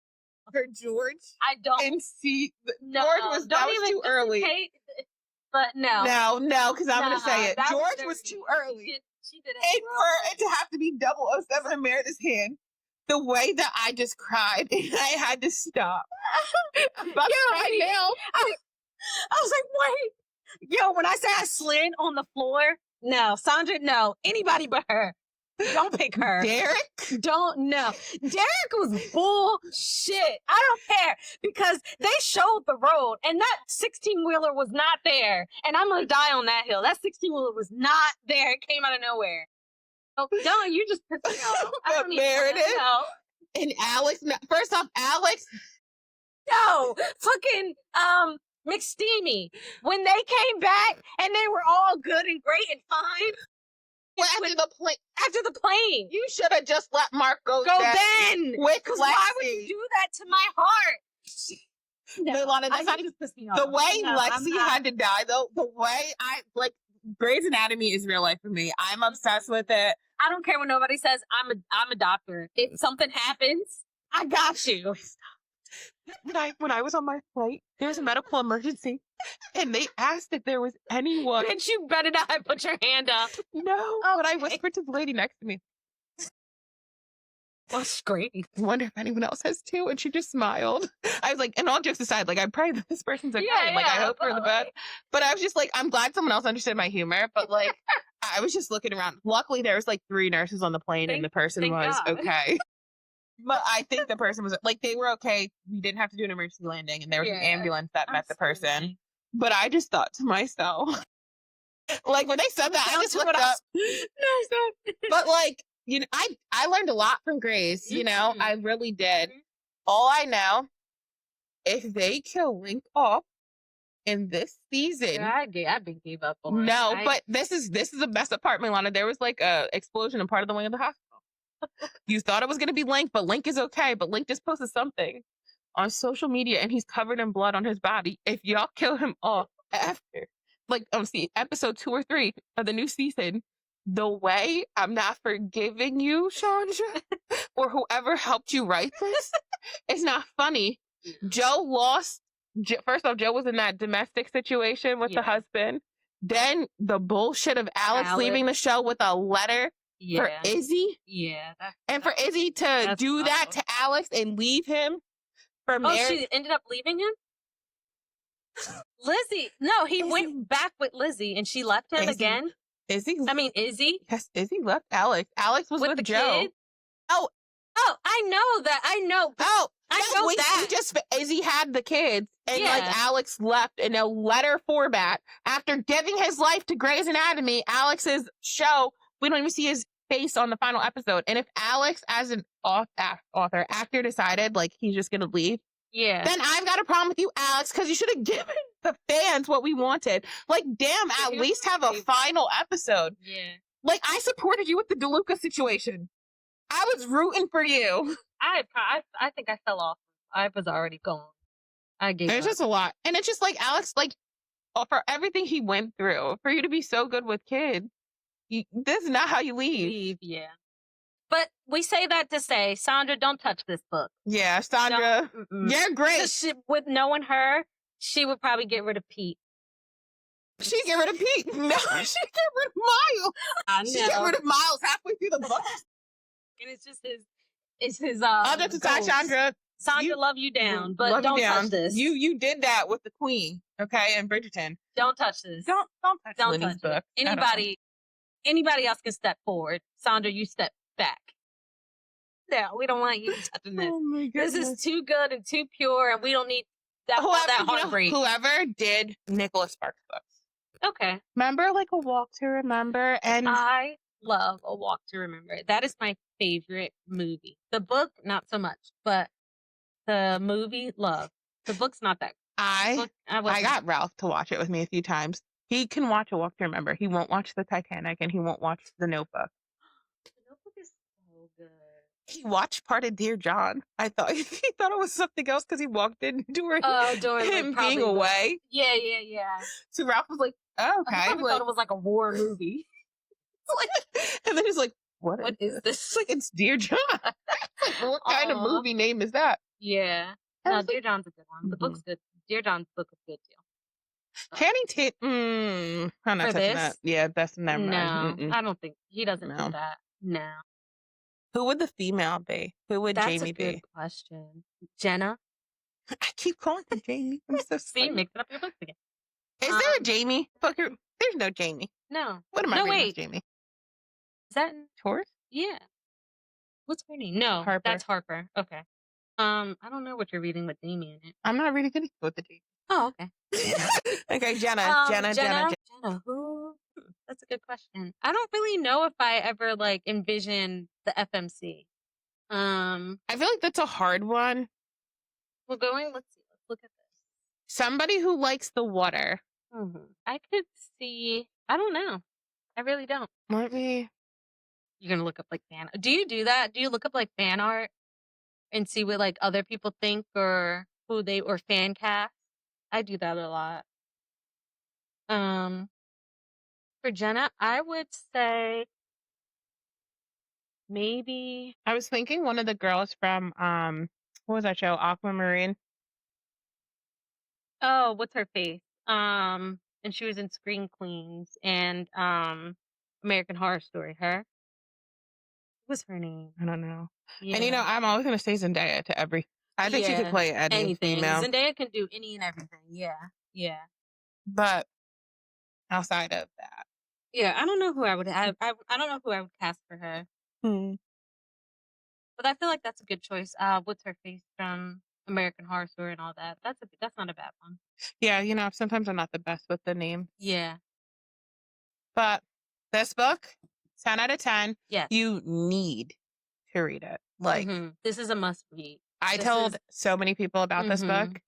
for George. I don't. And see, George was too early. But no, because I'm going to say it. George was too early. She did it. And for it to have to be 007 in Meredith's hand, the way that I just cried, and I had to stop. I'm about to cry now. I was like, wait. Yo, when I say I slid on the floor, no. Sandra, no. Anybody but her. Don't pick her. Derek? Don't, no. Derek was bullshit. I don't care because they showed the road and that 16-wheeler was not there. And I'm going to die on that hill. That 16-wheeler was not there. It came out of nowhere. Oh, don't, you just pissed me off. But Meredith and Alex, first off, Alex. No, fucking, McSteamy. When they came back and they were all good and great and fine. Well, after the plane, you should have just let Mark go then. Because why would you do that to my heart? No, Lana, that's not just pissed me off. The way Lexi had to die, though. The way I like Grey's Anatomy is real life for me. I'm obsessed with it. I don't care what nobody says. I'm a doctor. If something happens, I got you. When I was on my flight, there was a medical emergency, and they asked if there was anyone. Bitch, you better not put your hand up. No, but I whispered to the lady next to me. That's great. I wonder if anyone else has too, and she just smiled. I was like, and all jokes aside, like I pray that this person's okay. Like I hope for the best. But I was just like, I'm glad someone else understood my humor. But like, I was just looking around. Luckily, there was like 3 nurses on the plane, and the person was okay. But I think the person was like, they were okay. We didn't have to do an emergency landing, and there was an ambulance that met the person. But I just thought to myself, like when they said that, I just looked up. No, stop. But like, you know, I learned a lot from Grey's. You know, I really did. All I know, if they kill Link off in this season, I gave up on it. But this is the best apartment, Lana. There was like a explosion in part of the wing of the hospital. You thought it was going to be Link, but Link is okay. But Link just posted something on social media, and he's covered in blood on his body. If y'all kill him off after, like, see, episode 2 or 3 of the new season, the way I'm not forgiving you, Chandra, or whoever helped you write this, it's not funny. Joe lost. First off, Joe was in that domestic situation with the husband. Then the bullshit of Alex leaving the show with a letter for Izzy. Yeah. And for Izzy to do that to Alex and leave him from there. She ended up leaving him? Lizzie. No, he went back with Lizzie and she left him again. Izzy? Izzy? Yes, Izzy left Alex. Alex was with Joe. Kid? Oh, I know that. I know. Oh, I know that. Izzy had the kids and like Alex left in a letter format after giving his life to Grey's Anatomy, Alex's show. We don't even see his face on the final episode. And if Alex, as an actor, decided like he's just going to leave, then I've got a problem with you, Alex, because you should have given the fans what we wanted. Like, damn, at least have a final episode. Yeah. Like, I supported you with the DeLuca situation. I was rooting for you. I think I fell off. I was already gone. I gave There's just a lot. And it's just like, Alex, like, for everything he went through, for you to be so good with kids, this is not how you leave. Yeah. But we say that to say, Sandra, don't touch this book. Yeah, Sandra, you're great. With knowing her, she would probably get rid of Pete. She'd get rid of Pete. No, she'd get rid of Miles. I know. She'd get rid of Miles halfway through the book. And it's just his I'll just decide, Sandra. Sandra, love you down, but don't touch this. You did that with the Queen, okay, and Bridgerton. Don't touch this. Don't touch Linny's book. Anybody else can step forward. Sandra, you step back. No, we don't want you touching this. Oh my goodness. This is too good and too pure, and we don't need that heartbreak. Whoever did Nicholas Sparks books. Okay. Remember, like, A Walk to Remember? And I love A Walk to Remember. That is my favorite movie. The book, not so much, but the movie, love. The book's not that good. I got Ralph to watch it with me a few times. He can watch A Walk to Remember. He won't watch the Titanic, and he won't watch The Notebook. The Notebook is so good. He watched part of Dear John. He thought it was something else because he walked in during him being away. Yeah. So Ralph was like, "Oh, okay." I thought it was like a war movie. And then he's like, "What is this?" It's like, it's Dear John. Like, what kind of movie name is that? Yeah. No, Dear John's a good one. The book's good. Dear John's book is good too. Channing Tatum. I'm not touching that. Yeah, that's never mind. No, I don't think he doesn't do that. No. Who would the female be? Who would Jamie be? That's a good question. Jenna? I keep calling her Jamie. I'm so See, mixing up your books again. Is there a Jamie? There's no Jamie. No. What am I reading Jamie? Is that in Taurus? Yeah. What's her name? No, Harper. That's Harper. Okay. I don't know what you're reading with Jamie in it. I'm not reading anything with the Jamie. Oh, okay. Okay, Jenna. Jenna. Who? That's a good question. I don't really know if I ever like envision the FMC. I feel like that's a hard one. Let's see. Let's look at this. Somebody who likes the water. Mm-hmm. I could see. I don't know. I really don't. Might be. You're gonna look up like fan. Do you do that? Do you look up like fan art and see what like other people think or who they or fan cast? I do that a lot. For Jenna, I would say maybe I was thinking one of the girls from what was that show? Aquamarine. Oh, what's her face? And she was in Screen Queens and American Horror Story. Her. What's her name? I don't know. Yeah. And I'm always gonna say Zendaya to every. I think she could play anything. Female. Zendaya can do any and everything. Yeah. But outside of that, yeah, I don't know who I would have. I don't know who I would cast for her. But I feel like that's a good choice. What's her face from American Horror Story and all that? That's not a bad one. Yeah, sometimes I'm not the best with the name. Yeah. But this book, 10 out of 10. Yes. You need to read it. Like this is a must read. I told so many people about this book.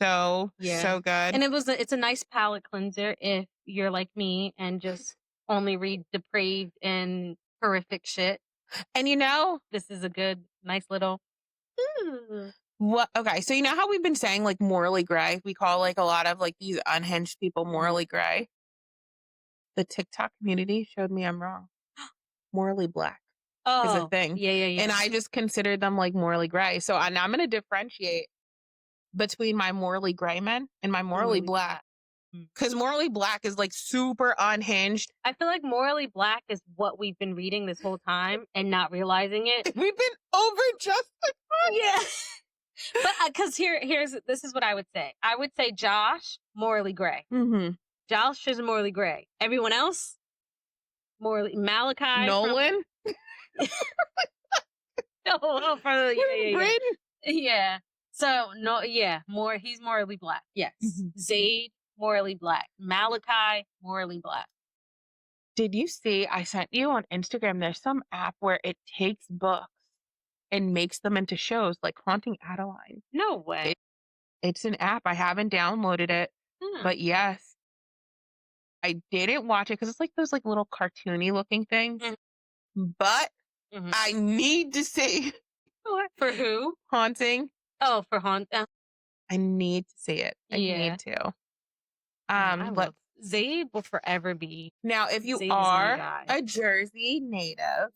So good. And it's a nice palate cleanser if you're like me and just only read depraved and horrific shit. And this is a good, nice little. What? Okay, so how we've been saying like morally gray. We call like a lot of like these unhinged people morally gray. the TikTok community showed me I'm wrong. Morally black is a Oh, thing. yeah. And I just considered them like morally gray. So now I'm going to differentiate between my morally gray men and my morally black. Because morally black is like super unhinged. I feel like morally black is what we've been reading this whole time and not realizing it. We've been over-justified. Yeah. But because this is what I would say. I would say Josh, morally gray. Mm-hmm. Josh is morally gray. Everyone else, morally Malachi. Nolan? Braden? Yeah. So he's morally black. Yes. Mm-hmm. Zayd, morally black. Malachi, morally black. Did you see, I sent you on Instagram, there's some app where it takes books and makes them into shows like Haunting Adeline. No way. It's an app. I haven't downloaded it, but yes. I didn't watch it because it's like those like little cartoony looking things. But I need to see. For who? Haunting. Oh, for I need to see it. I need to. But Zayd will forever be. Now, if you Zayd are a Jersey native,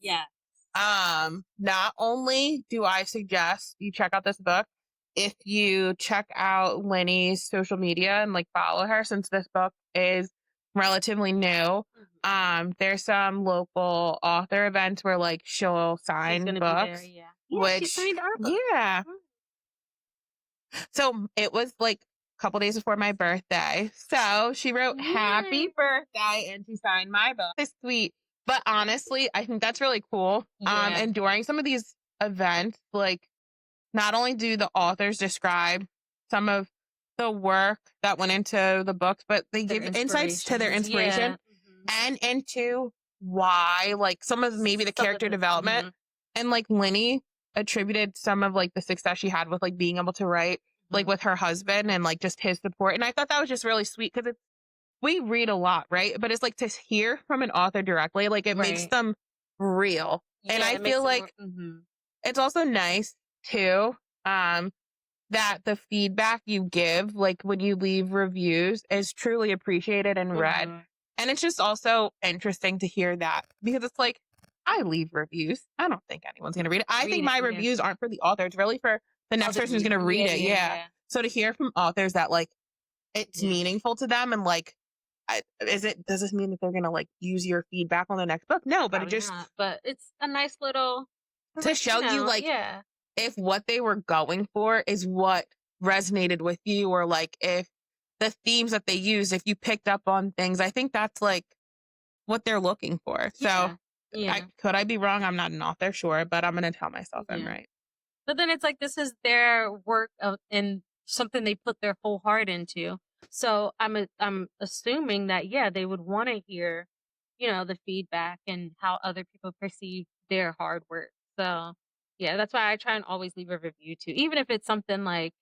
not only do I suggest you check out this book, if you check out Linny's social media and like follow her, since this book is relatively new, there's some local author events where like she'll sign books. She signed our book. Yeah. So it was like a couple days before my birthday. So she wrote happy birthday and she signed my book. It's sweet. But honestly, I think that's really cool. And during some of these events, like not only do the authors describe some of the work that went into the books, but they give insights to their inspiration and into why, like some of maybe the character development. And like Linny attributed some of like the success she had with like being able to write like with her husband and like just his support. And I thought that was just really sweet because we read a lot, right? But it's like to hear from an author directly, like it makes them real. And I feel like it's also nice too, that the feedback you give, like when you leave reviews, is truly appreciated and read. And it's just also interesting to hear that because it's like, I leave reviews. I don't think anyone's going to read it. I think my reviews aren't for the author. It's really for the next person who's going to read it. Yeah. So to hear from authors that like it's meaningful to them and like, does this mean that they're going to like use your feedback on the next book? No, but but it's a nice little to show you like if what they were going for is what resonated with you, or like if the themes that they use, if you picked up on things, I think that's like what they're looking for. So could I be wrong? I'm not an author, sure, but I'm going to tell myself I'm right. But then it's like, this is their work and something they put their whole heart into. So I'm assuming that, they would want to hear, the feedback and how other people perceive their hard work. So that's why I try and always leave a review too, even if it's something like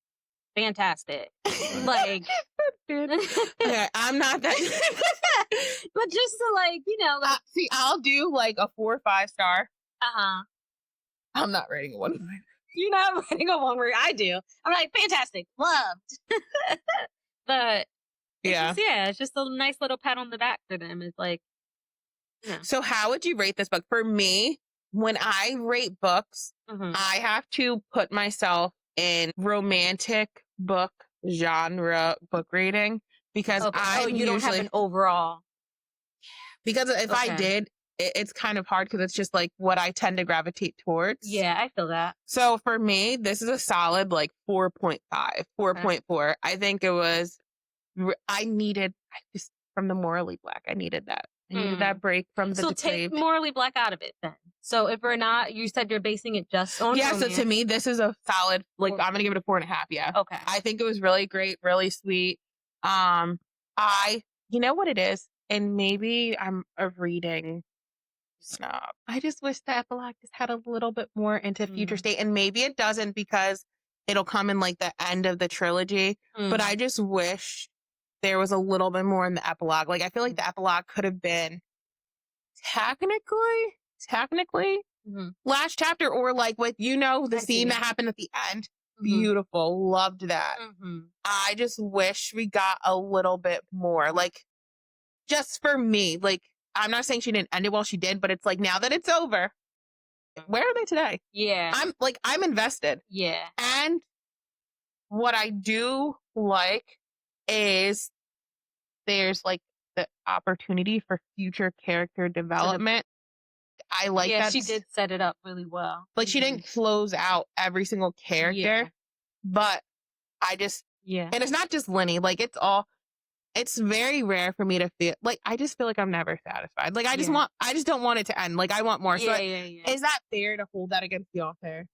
fantastic, like, okay, I'm not that, but just to like, like, see, I'll do like a 4 or 5 star. I'm not rating a 1. You're not rating a 1 word. I do. I'm like, fantastic, loved. But it's just a nice little pat on the back for them. It's like, So how would you rate this book? For me, when I rate books, I have to put myself in romantic book genre book rating because you don't have an overall. Because if I did, it's kind of hard because it's just like what I tend to gravitate towards. Yeah, I feel that. So for me, this is a solid like 4.5, 4.4. I think it was, from the morally black, I needed that. I needed that break from the take morally black out of it then. So if we're not, you said you're basing it just on romance. So to me, this is a solid, like I'm going to give it a 4.5. Yeah. Okay. I think it was really great, really sweet. You know what it is? And maybe I'm a reading snob. I just wish the epilogue just had a little bit more into future state. And maybe it doesn't because it'll come in like the end of the trilogy. But I just wish there was a little bit more in the epilogue. Like I feel like the epilogue could have been technically last chapter, or like with, the scene that happened at the end. Beautiful. Loved that. I just wish we got a little bit more. Like just for me, like, I'm not saying she didn't end it well, she did, but it's like, now that it's over, where are they today? Yeah. I'm invested. Yeah. And what I do like is there's like the opportunity for future character development. I like Yeah, that. she did set it up really well. Like, she didn't close out every single character, Yeah. but I just, Yeah. and it's not just Linny, like, it's very rare for me to feel like, I just feel like I'm never satisfied. Like, I just don't want it to end. Like, I want more. So Yeah. is that fair to hold that against the author?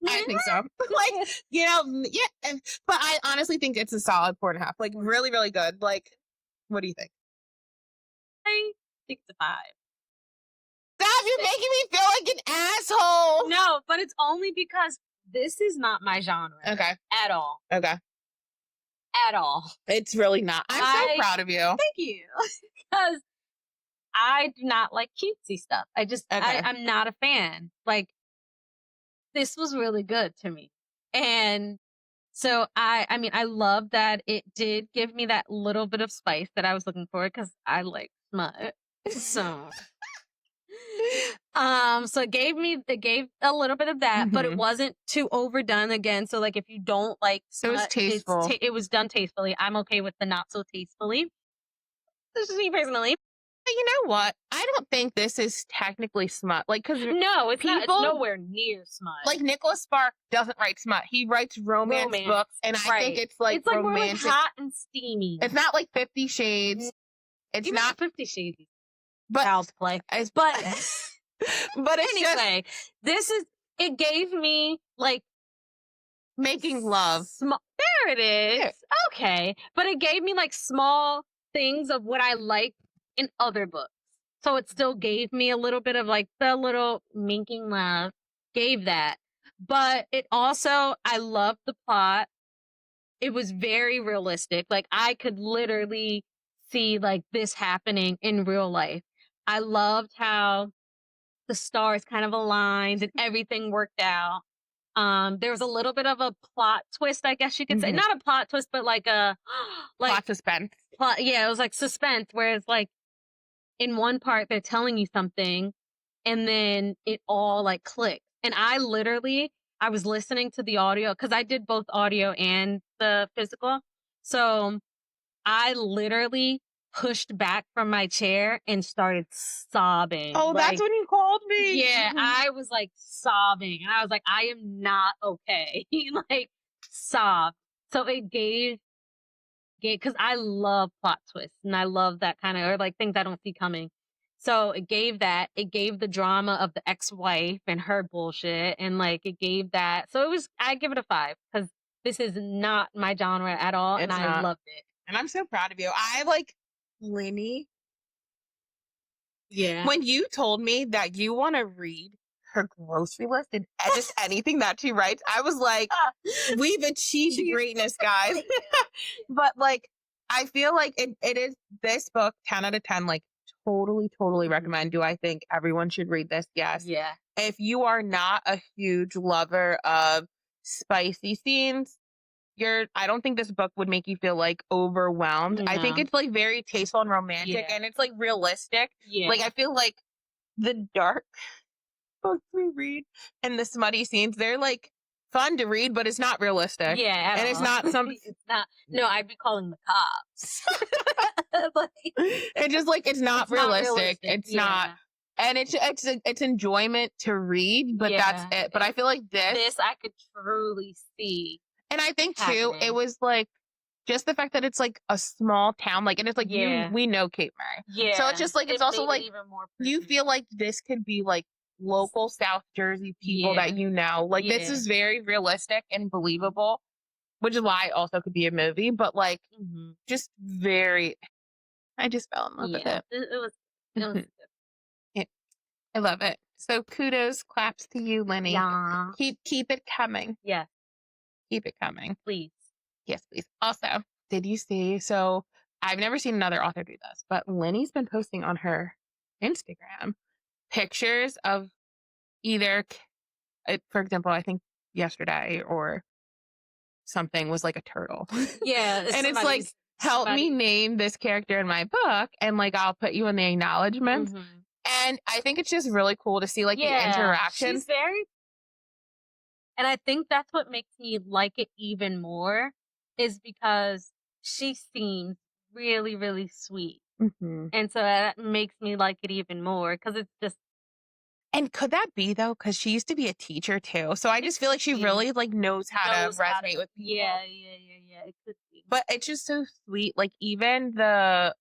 I think so. Like, yeah. But I honestly think it's a solid 4.5. Like, really, really good. Like, what do you think? I think it's a 5. Stop, you're making me feel like an asshole. No, but it's only because this is not my genre. Okay. At all. Okay. At all. It's really not. I'm so proud of you. Thank you. Because I do not like cutesy stuff. I'm not a fan. Like, this was really good to me. And so I love that it did give me that little bit of spice that I was looking for, because I like smut. So so it gave a little bit of that, but it wasn't too overdone again. So, like, if you don't like smut, It was tasteful. it was done tastefully. I'm okay with the not so tastefully. This is me personally. You know what? I don't think this is technically smut. Like, because No, it's not. It's nowhere near smut. Like, Nicholas Spark doesn't write smut. He writes romance books, and I think it's like it's like romantic. more like hot and steamy. It's not like 50 Shades. It's Even not 50 Shades. but Child's play. But but it's anyway, it gave me like making love. There it is. Yeah. Okay. But it gave me like small things of what I like in other books. So it still gave me a little bit of like the little making love, gave that. But it also, I loved the plot. It was very realistic. Like, I could literally see like this happening in real life. I loved how the stars kind of aligned and everything worked out. There was a little bit of a plot twist, I guess you could say. Not a plot twist, but like a Plot suspense. Yeah, it was like suspense, where it's like in one part they're telling you something and then it all like clicked. And I was listening to the audio, because I did both audio and the physical. So I literally pushed back from my chair and started sobbing. Oh, that's when you called me. Yeah, I was like sobbing, and I was like, I am not okay. Like, sob. So it gave, because I love plot twists, and I love that kind of, or like things I don't see coming. So it gave that. It gave the drama of the ex-wife and her bullshit, and like it gave that. So I give it a 5, because this is not my genre at all, and I loved it. And I'm so proud of you. I like Linny. Yeah. When you told me that you want to read her grocery list and just anything that she writes, I was like, we've achieved greatness, guys. But like, I feel like it is this book, 10 out of 10, like totally recommend. Do I think everyone should read this? Yes. Yeah. If you are not a huge lover of spicy scenes, I don't think this book would make you feel like overwhelmed. I think it's like very tasteful and romantic, and it's like realistic. Yeah. Like, I feel like the dark books we read and the smutty scenes, they're like fun to read, but it's not realistic. Yeah. And it's not something. It's not. No, I'd be calling the cops. It's just like, it's not realistic. It's not. And it's enjoyment to read, but that's it. But I feel like this I could truly see. And I think too, it was like just the fact that it's like a small town, like, and it's like we know Cape May. Yeah. So it's just like, it's also like even more you feel like this could be like local South Jersey people that you know. Like, this is very realistic and believable, which is why it also could be a movie. But like, just I just fell in love with it. It was I love it. So kudos, claps to you, Linny. Yeah. Keep it coming. Yeah. Keep it coming. Please. Yes, please. Also, did you see? So I've never seen another author do this, but Linny's been posting on her Instagram pictures of either, for example, I think yesterday or something was like a turtle. Yeah. And it's like help me Somebody- name this character in my book, and like I'll put you in the acknowledgments. Mhm. And I think it's just really cool to see like the interactions. She's very, and I think that's what makes me like it even more, is because she seems really, really sweet. Mhm. And so that makes me like it even more because it's just, And could that be though? Because she used to be a teacher too, so I just feel like she be. really like knows how knows to how resonate with people. yeah. It could be. But it's just so sweet. Like even the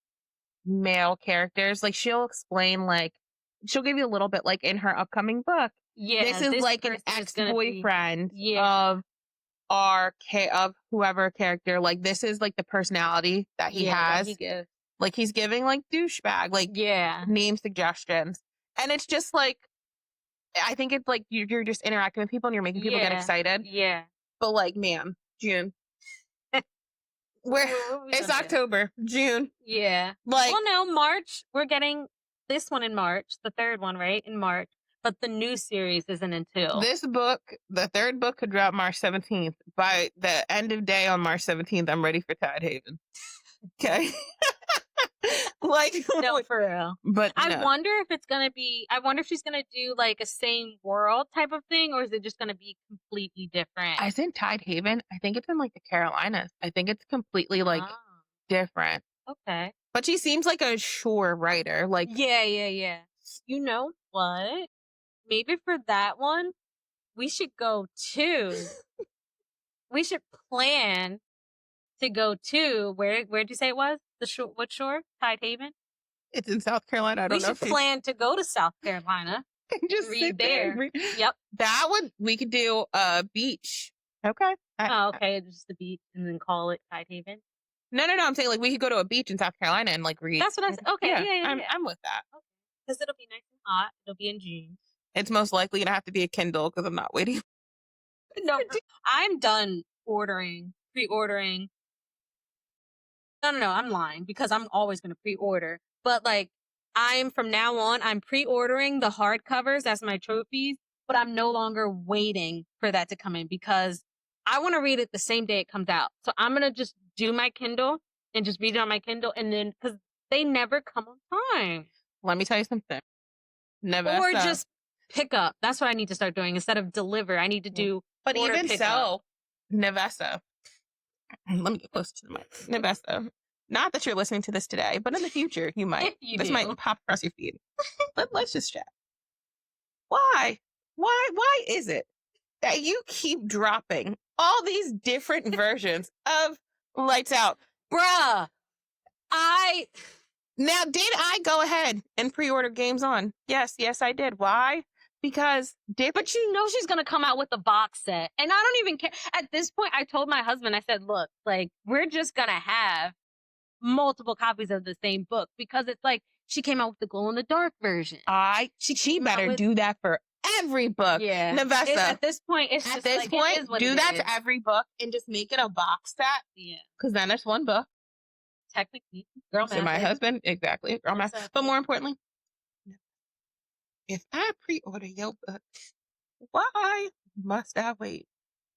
male characters, like she'll explain, like she'll give you a little bit, like in her upcoming book. Yeah, This is like an person is gonna be- ex-boyfriend Yeah. of of whoever character. Like this is like the personality that he that has. he gives. Like he's giving like douchebag, like Yeah. name suggestions, and it's just like I think it's like you're just interacting with people and you're making people get Yeah. excited. Yeah. But like, ma'am, June. Where What are we it's gonna do? October, June. Yeah. Like Well, no, March. We're getting this one in March, the third one, right? In March. But the new series isn't until. this book, the third book could drop March 17th. By the end of day on March 17th, I'm ready for Tide Haven. Okay. Like No, for real. but I no. wonder if it's gonna be. I wonder if she's gonna do like a same world type of thing, or is it just gonna be completely different? I think Tide Haven, I think it's in like the Carolinas. I think it's completely like Ah, different. okay. But she seems like a sure writer. Like Yeah. You know what? Maybe for that one, we should go to. We should plan to go to where'd you say it was? The shore? What shore? Tide Haven. it's in South Carolina. I We don't know should if plan to go to South Carolina. just read sit there. and there. read. Yep. That would we could do a beach. Okay. Oh, okay. Just the beach and then call it Tide Haven. No. I'm saying like we could go to a beach in South Carolina and like read. That's what I said. Okay. Yeah. I'm with that. Because it'll be nice and hot. It'll be in June. It's most likely gonna have to be a Kindle because I'm not waiting. No, I'm done pre-ordering. No, I'm lying because I'm always going to pre-order. But like, from now on, I'm pre-ordering the hardcovers as my trophies, but I'm no longer waiting for that to come in because I want to read it the same day it comes out. So I'm going to just do my Kindle and just read it on my Kindle. And then, because they never come on time. Let me tell you something. Never. Or just pick up. That's what I need to start doing. Instead of deliver, I need to do But order even pickup. so, Nevessa. Let me get close to the mic. Nevessa. Not that you're listening to this today, but in the future you might. This might pop across your feed. Let's just chat. Why is it that you keep dropping all these different versions of Lights Out? Bruh, Now, did I go ahead and pre-order Games On? Yes, I did. Why? Because but you know she's gonna come out with a box set. And I don't even care. At this point, I told my husband, I said, look, like, we're just gonna have multiple copies of the same book because it's like she came out with the glow-in-the-dark version. she better do that for every book. Yeah. Nevessa. At this point, it's At just this like, point, it is what do it that is. to every book and just make it a box set. Yeah. Because then it's one book. Technically, girl So math. my husband, exactly. Girl math. Exactly. But more importantly, if I pre-order your book, why must I wait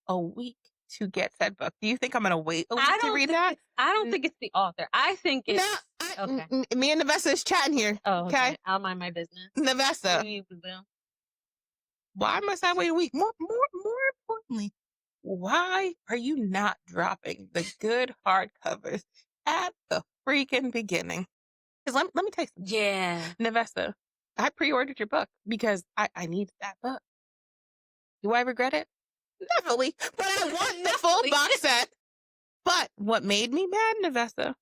a week to get said book? Do you think I'm going to wait a week to read that? I don't think it's the author. I think it's No, okay. Me and Nevessa is chatting here. Oh, okay. Okay. I'll mind my business. Nevessa, You, boo-boo. why must I wait a week? More importantly, why are you not dropping the good hardcovers at the freaking beginning? Because let me tell you something. Yeah. Nevessa, I pre-ordered your book because I need that book. Do I regret it? Definitely. But I want the full box set. But what made me mad, Nevessa,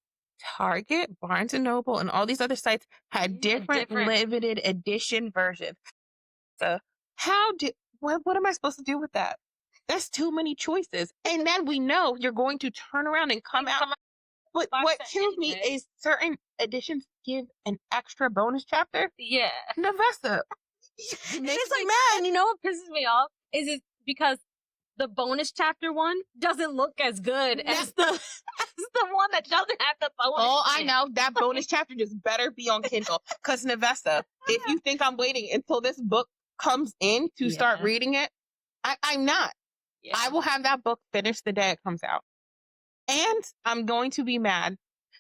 Target, Barnes & Noble, and all these other sites had different limited edition versions. So what am I supposed to do with that? That's too many choices. And then we know you're going to turn around and come out. But what kills me is certain editions give an extra bonus chapter. Yeah. Nevessa. It's like mad. And you know what pisses me off? Is it because the bonus chapter one doesn't look as good as the one that doesn't have the bonus. Oh, I know. That bonus chapter just better be on Kindle. Because Nevessa, if you think I'm waiting until this book comes in to start reading it, I'm not. Yeah. I will have that book finished the day it comes out. And I'm going to be mad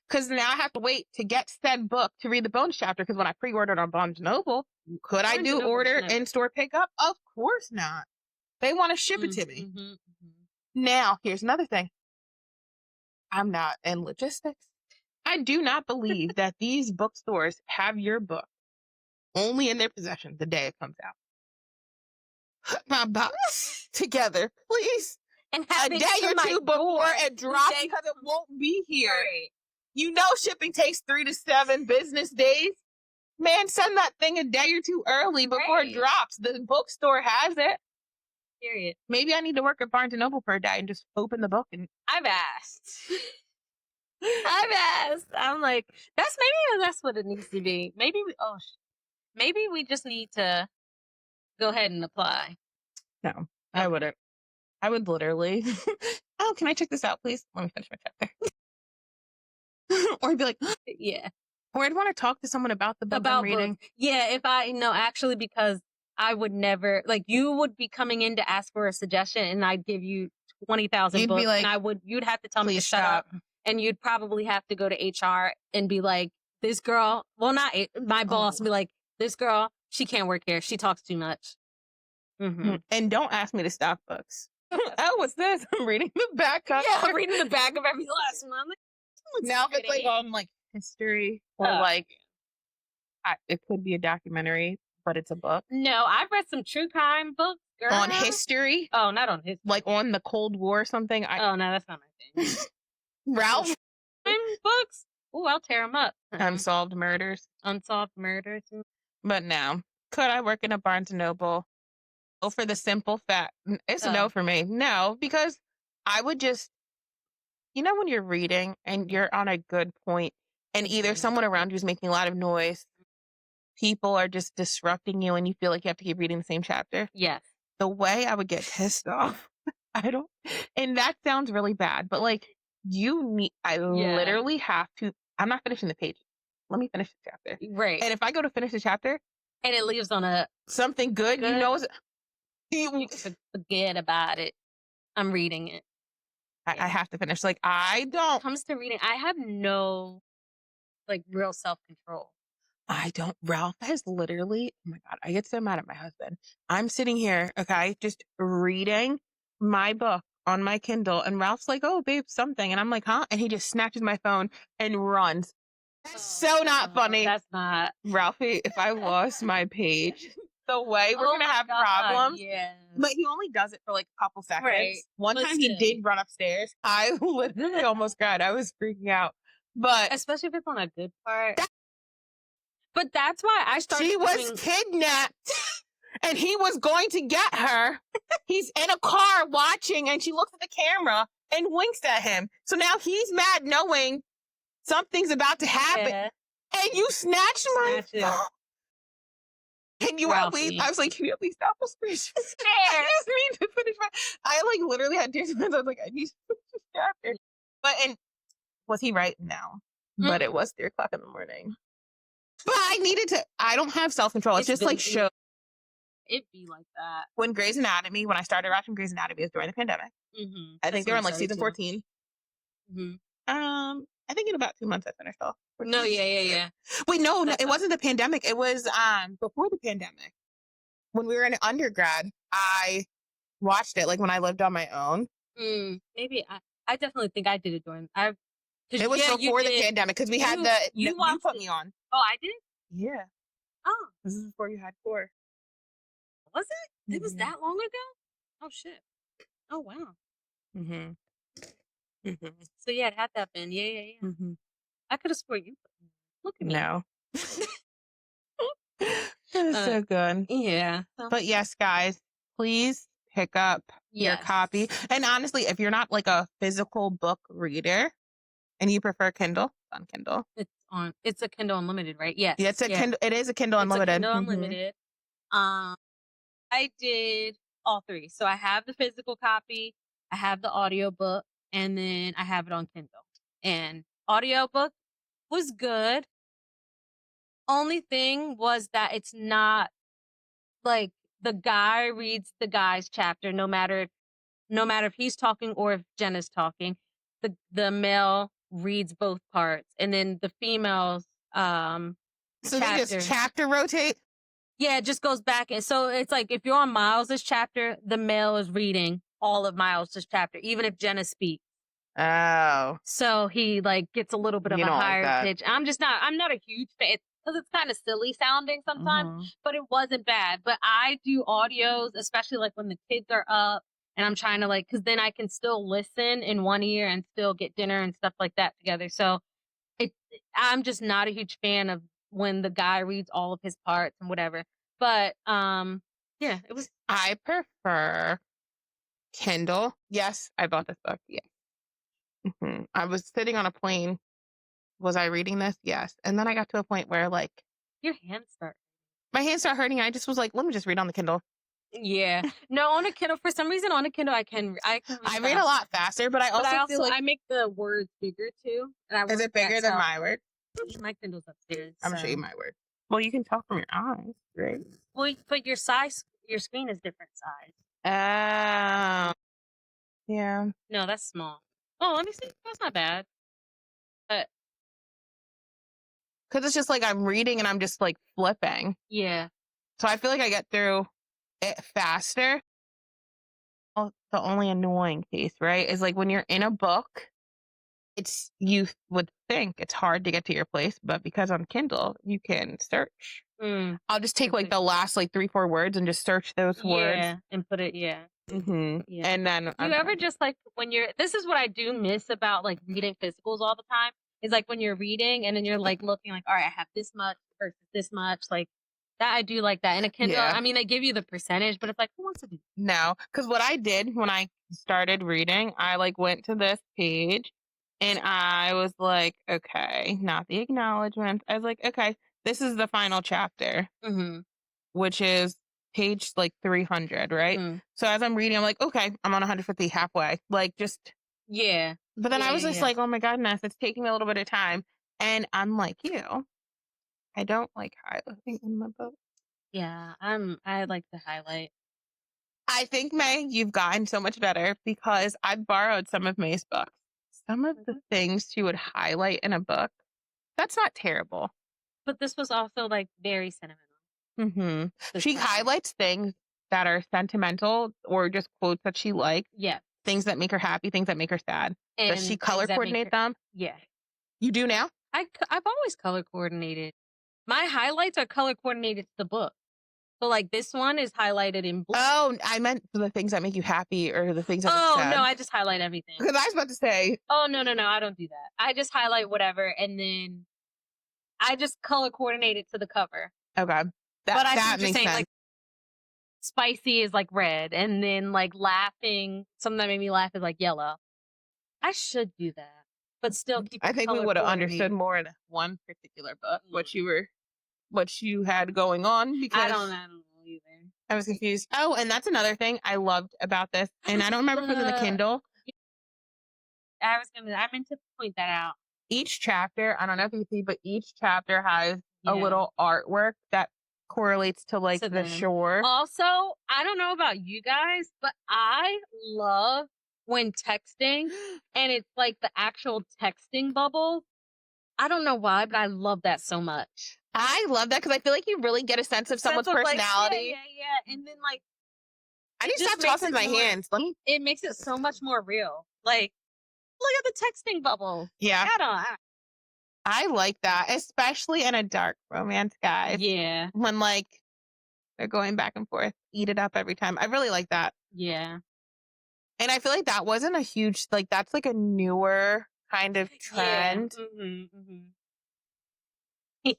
Because now I have to wait to get said book to read the bonus chapter. Because when I pre-ordered on Barnes & Noble, could I Barnes & do Noble's order never- in-store pickup? Of course not. They want to ship it to me. Now, here's another thing. I'm not in logistics. I do not believe that these bookstores have your book only in their possession the day it comes out. Put my box together, please. And A have it day to or my two before door. it drops Day because it won't be here. Right. You know shipping takes 3 to 7 business days. Man, send that thing a day or two early before it Right. drops. The bookstore has it. Period. Maybe I need to work at Barnes & Noble for a day and just open the book and I've asked. I've asked. I'm like, maybe that's what it needs to be. Maybe we just need to go ahead and apply. no, I wouldn't. I would literally, oh, can I check this out, please? Let me finish my chapter. Or I'd be like, Yeah. or I'd want to talk to someone about the book I'm reading. Books. Yeah, if I actually, because I would never, like, you would be coming in to ask for a suggestion and I'd give you 20,000 You'd be books like, and you'd have to tell me to please shut up. And you'd probably have to go to HR and be like, this girl, well, not my boss, be like, this girl, she can't work here. She talks too much. And don't ask me to stock books. Oh, what's this? I'm reading the back cover. Yeah, I'm reading the back of every last one. I'm like, Now if it's like on like history or like, it could be a documentary, but it's a book. no, I've read some true crime books, girl. On history? Oh, not on history. Like on the Cold War or something? Oh, no, that's not my thing. Ralph? Books? Oh, I'll tear them up. Unsolved Murders. Unsolved Murders. But now, could I work in a Barnes & Noble? Oh, for the simple fact, it's a no for me. No, because I would just, you know, when you're reading and you're on a good point and either someone around you is making a lot of noise, people are just disrupting you and you feel like you have to keep reading the same chapter. Yes. The way I would get pissed off, and that sounds really bad, but like literally have to, I'm not finishing the page. Let me finish the chapter. Right. And if I go to finish the chapter and it leaves on something good, you know, you forget about it. I'm reading it. I have to finish. Like, I don't. When it comes to reading, I have no, like, real self-control. I don't. Ralph has literally, oh my God, I get so mad at my husband. I'm sitting here, okay, just reading my book on my Kindle, and Ralph's like, oh, babe, something. And I'm like, huh? And he just snatches my phone and runs. That's so not funny. That's not. Ralphie, if I lost my page, the way we're going to have problems. Yeah. But he only does it for like a couple seconds. Right. One time he did run upstairs. I literally almost cried. I was freaking out. But especially if it's on a good part. But that's why I started. She was kidnapped and he was going to get her. He's in a car watching and she looks at the camera and winks at him. So now he's mad knowing something's about to happen. Yeah. And you snatched my phone. Can you at least? I was like, can you at least stop us, please? I just need to finish my. I like literally had tears in my eyes. I was like, I need to finish this chapter. But and was he right? No. But it was 3:00 in the morning. But I needed to. I don't have self control. It's just like show. It'd be like that. When Grey's Anatomy, when I started watching Grey's Anatomy, it was during the pandemic. I think they were on like season 14. I think in about 2 months I finished off. No, yeah. Wait, no, it wasn't the pandemic. It was before the pandemic. When we were in undergrad, I watched it like when I lived on my own. Maybe I definitely think I did it during. It was before the pandemic because we had you put me on. Oh, I did? Yeah. Oh. This is before you had 4. Was it? It was that long ago? Oh, shit. Oh, wow. So, yeah, it had that been. Yeah. I could have swore you. Look at me. No. It was so good. Yeah. But yes, guys, please pick up your copy. And honestly, if you're not like a physical book reader and you prefer Kindle, it's on Kindle. It's a Kindle Unlimited, right? Yes. Yeah, Kindle. It is a Kindle Unlimited. Kindle Unlimited. I did all 3. So I have the physical copy, I have the audiobook, and then I have it on Kindle. And audiobook was good. Only thing was that it's not like the guy reads the guy's chapter, no matter if he's talking or if Jenna's talking. The male reads both parts, and then the females So they just chapter rotate? Yeah, it just goes back. And so it's like if you're on Miles's chapter, the male is reading all of Miles's chapter, even if Jenna speaks. Oh. So he like gets a little bit of You a don't like higher that. pitch. I'm not a huge fan because it's kind of silly sounding sometimes, but it wasn't bad. But I do audios, especially like when the kids are up and I'm trying to like, because then I can still listen in one ear and still get dinner and stuff like that together. So I'm just not a huge fan of when the guy reads all of his parts and whatever. But yeah, it was. I prefer Kindle. Yes, I bought this book. Yeah. I was sitting on a plane. Was I reading this? Yes. And then I got to a point where like Your hands start. my hands start hurting. I just was like, let me just read on the Kindle. Yeah. No, on a Kindle, for some reason, on a Kindle, I read a lot faster, but I also feel like I make the words bigger too. And is it bigger than my word? My Kindle's upstairs. I'm gonna show you my word. Well, you can talk from your eyes, right? Well, but your screen is different size. Oh. Yeah. No, that's small. Oh, let me see. That's not bad. But because it's just like I'm reading and I'm just like flipping. Yeah. So I feel like I get through it faster. Well, the only annoying piece, right, is like when you're in a book, you would think it's hard to get to your place, but because on Kindle, you can search. I'll just take like the last like 3-4 words and just search those words. Yeah, and put it, yeah. Yeah. And then you ever just like when this is what I do miss about like reading physicals all the time is like when you're reading and then you're like looking like, all right, I have this much versus this much, like that. I do like that. In a Kindle, I mean, they give you the percentage, but it's like, who wants to do that? No, because what I did when I started reading, I like went to this page and I was like, okay, not the acknowledgement. I was like, okay, this is the final chapter, which is page like 300, right? So as I'm reading, I'm like, okay, I'm on 150 halfway. Like just. Yeah. But then I was just like, oh my goodness, it's taking me a little bit of time. And I'm like you. I don't like highlighting in my book. Yeah, I like to highlight. I think, May, you've gotten so much better because I borrowed some of May's books. Some of the things she would highlight in a book, that's not terrible. But this was also like very sentimental. She highlights things that are sentimental or just quotes that she likes. Yeah. Things that make her happy, things that make her sad. And does she color coordinate them? Yeah. You do now? I've always color coordinated. My highlights are color coordinated to the book. So like this one is highlighted in blue. Oh, I meant the things that make you happy or the things that make sad. No, I just highlight everything. Because I was about to say. Oh, no, I don't do that. I just highlight whatever and then I just color coordinate it to the cover. Okay. But I makes sense. Like, spicy is like red and then like laughing, something that made me laugh is like yellow. I should do that. But still keep I think we would have understood more in one particular book what you had going on because I don't know either. I was confused. Oh, and that's another thing I loved about this. And I don't remember if it was in the Kindle. I meant to point that out. Each chapter, I don't know if you see, but each chapter has a little artwork that correlates to like the shore. Also, I don't know about you guys, but I love when texting and it's like the actual texting bubble. I don't know why, but I love that so much. I love that because I feel like you really get a sense of someone's personality. Like, yeah. And then like, I need to stop tossing my hands. It makes it so much more real. Like, look at the texting bubble. Yeah. I like that, especially in a dark romance, guys. Yeah. When like they're going back and forth, eat it up every time. I really like that. Yeah. And I feel like that wasn't a huge, like that's like a newer kind of trend. I was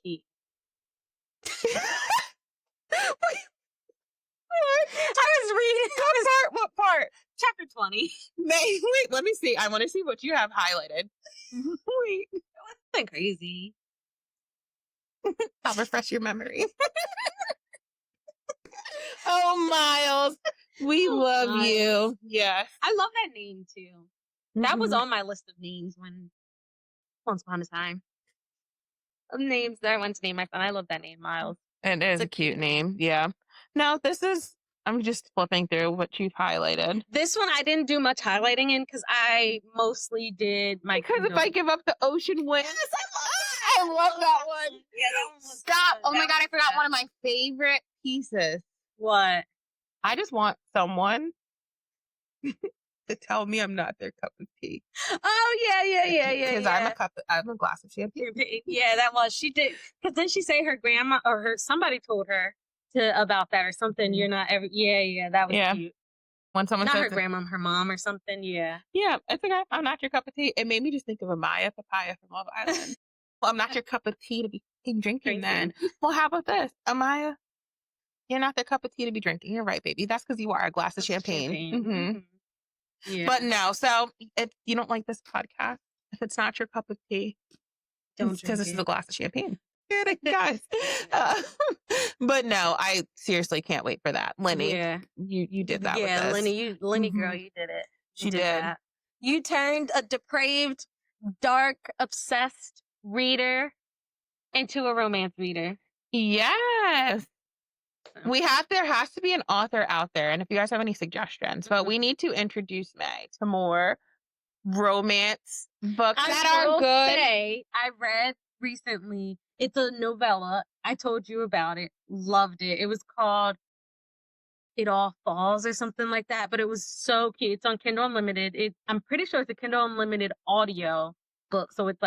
reading. What part? Chapter 20. Wait, let me see. I want to see what you have highlighted. Wait. That's crazy. I'll refresh your memory. Oh, Miles. We love you. Yes. I love that name too. That was on my list of names once upon a time. Of names that I want to name my son. I love that name, Miles. It is a cute name. Yeah. No, this is I'm just flipping through what you've highlighted. This one I didn't do much highlighting in because I mostly did my Because if Kindle. I give up the ocean wind. Yes, I love that one. Yeah, that one was Stop. good. Oh my That God, I was forgot good. one of my favorite pieces. What? I just want someone to tell me I'm not their cup of tea. Oh yeah. Because I'm a glass of champagne. Yeah, that was. She did. Because then she say her grandma or somebody told her about that or something. You're not ever. Yeah. That was cute. When someone Not says her grandma, her mom or something. Yeah. yeah, it's okay. I'm not your cup of tea. It made me just think of Amaya Papaya from Love Island. Well, I'm not your cup of tea to be drinking then. Well, how about this? Amaya, you're not their cup of tea to be drinking. You're right, baby. That's because you are a glass of champagne. Mm-hmm. Yeah. But no, so if you don't like this podcast, if it's not your cup of tea, Don't because this drink is it. a glass of champagne. Kidding, guys. But no, I seriously can't wait for that. Linny, Yeah. you did that with Yeah, us. Lenny girl, you did it. She did. That. You turned a depraved, dark, obsessed reader into a romance reader. Yes. There has to be an author out there. And if you guys have any suggestions, but we need to introduce May to more romance books that are good. I read recently, it's a novella. I told you about it. Loved it. It was called It All Falls or something like that, but it was so cute. It's on Kindle Unlimited. I'm pretty sure it's a Kindle Unlimited audio book. So it's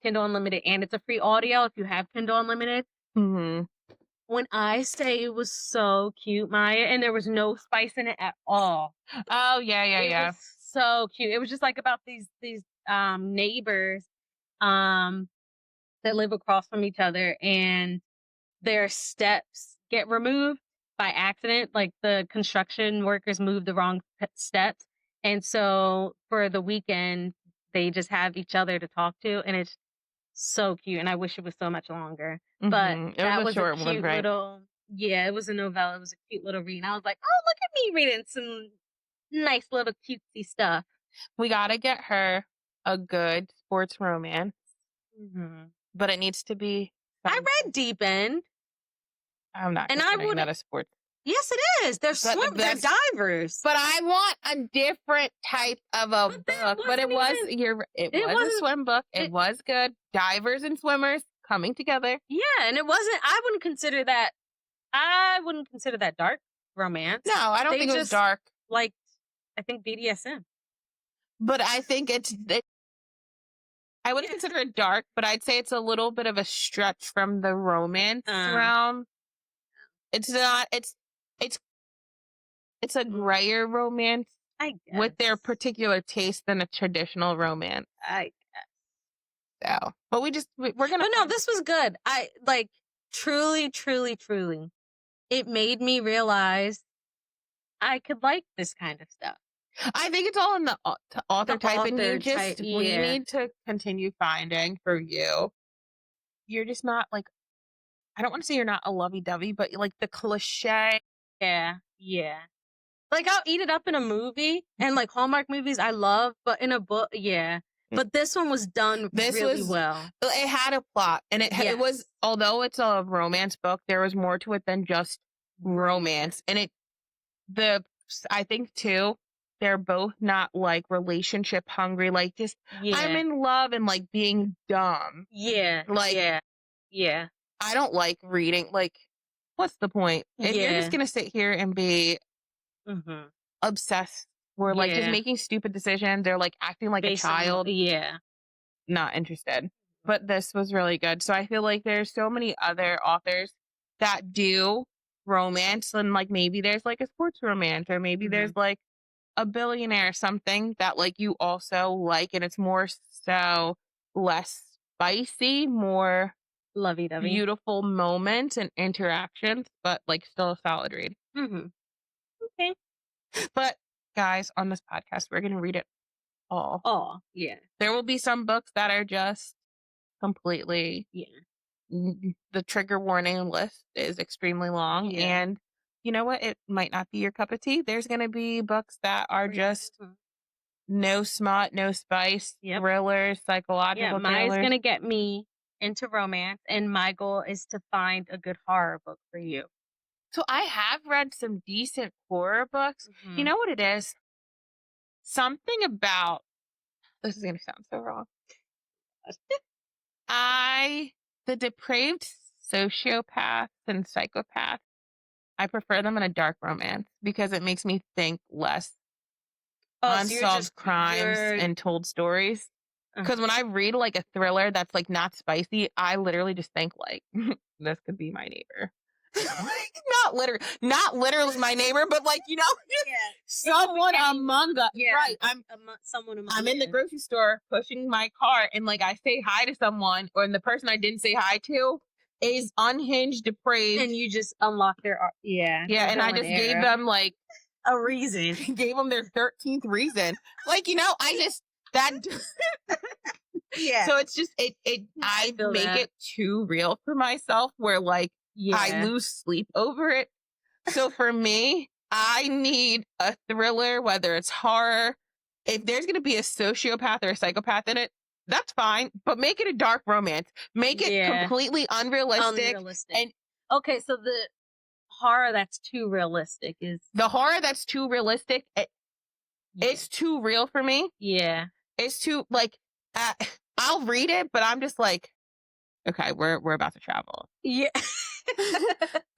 Kindle Unlimited and it's a free audio if you have Kindle Unlimited. Mm-hmm. When I say it was so cute, Maya, and there was no spice in it at all. Oh yeah. It was so cute. It was just like about these neighbors that live across from each other, and their steps get removed by accident. Like the construction workers moved the wrong steps, and so for the weekend they just have each other to talk to, and it's so cute. And I wish it was so much longer. But that was a short cute little. Yeah, it was a novella. It was a cute little read. And I was like, oh, look at me reading some nice little cutesy stuff. We gotta get her a good sports romance, but it needs to be. I read Deep End. I'm not. And I would that a sports. Yes, it is. They're they're divers. But I want a different type of a book. But it was a swim book. It was good. Divers and swimmers coming together. Yeah, and it wasn't. I wouldn't consider that dark romance. No, I don't think it was dark. Like, I think BDSM. But I think I wouldn't consider it dark, but I'd say it's a little bit of a stretch from the romance realm. It's not. It's a grayer romance, I guess, with their particular taste than a traditional romance. I guess. So, but we're gonna. But no, this was good. I like truly. It made me realize I could like this kind of stuff. I think it's all in the author type, and we need to continue finding for you. You're just not like. I don't want to say you're not a lovey-dovey, but like the cliche. Yeah. Like I'll eat it up in a movie, and like Hallmark movies I love, but in a book, yeah. But this one was done really well. It had a plot, and it was, although it's a romance book, there was more to it than just romance. And I think too, they're both not like relationship hungry, like just I'm in love and like being dumb. Yeah. Like yeah. I don't like reading. Like, what's the point? If you're just gonna sit here and be obsessed, or like just making stupid decisions, or like acting like a child, not interested. But this was really good. So I feel like there's so many other authors that do romance, and like maybe there's like a sports romance, or maybe there's like a billionaire or something that like you also like, and it's more so less spicy, more lovey-dovey, beautiful moments and interactions, but like still a solid read. Okay. But guys, on this podcast, we're gonna read it all. Oh, yeah. There will be some books that are just completely. The trigger warning list is extremely long, and you know what? It might not be your cup of tea. There's gonna be books that are just no smut, no spice, thrillers, psychological thrillers. Maya's gonna get me into romance, and my goal is to find a good horror book for you. So I have read some decent horror books. Mhm. You know what it is? Something about, this is going to sound so wrong. The depraved sociopaths and psychopaths, I prefer them in a dark romance because it makes me think less unsolved crimes and told stories. Because when I read like a thriller that's like not spicy, I literally just think like, this could be my neighbor. not literally my neighbor, but like, you know, someone among us. Yeah, Right. I'm in the grocery store pushing my cart and like I say hi to someone, or the person I didn't say hi to is unhinged, depraved. And you just unlock their Yeah, and I just gave them like a reason. Gave them their 13th reason. Like, you know, I just that Yeah. So it's just I make it too real for myself where like I lose sleep over it. So for me, I need a thriller, whether it's horror. If there's going to be a sociopath or a psychopath in it, that's fine, but make it a dark romance. Make it completely unrealistic. And okay, so the horror that's too realistic is the horror that's too realistic. It's too real for me. Yeah. It's too like I'll read it, but I'm just like, okay, we're about to travel. Yeah.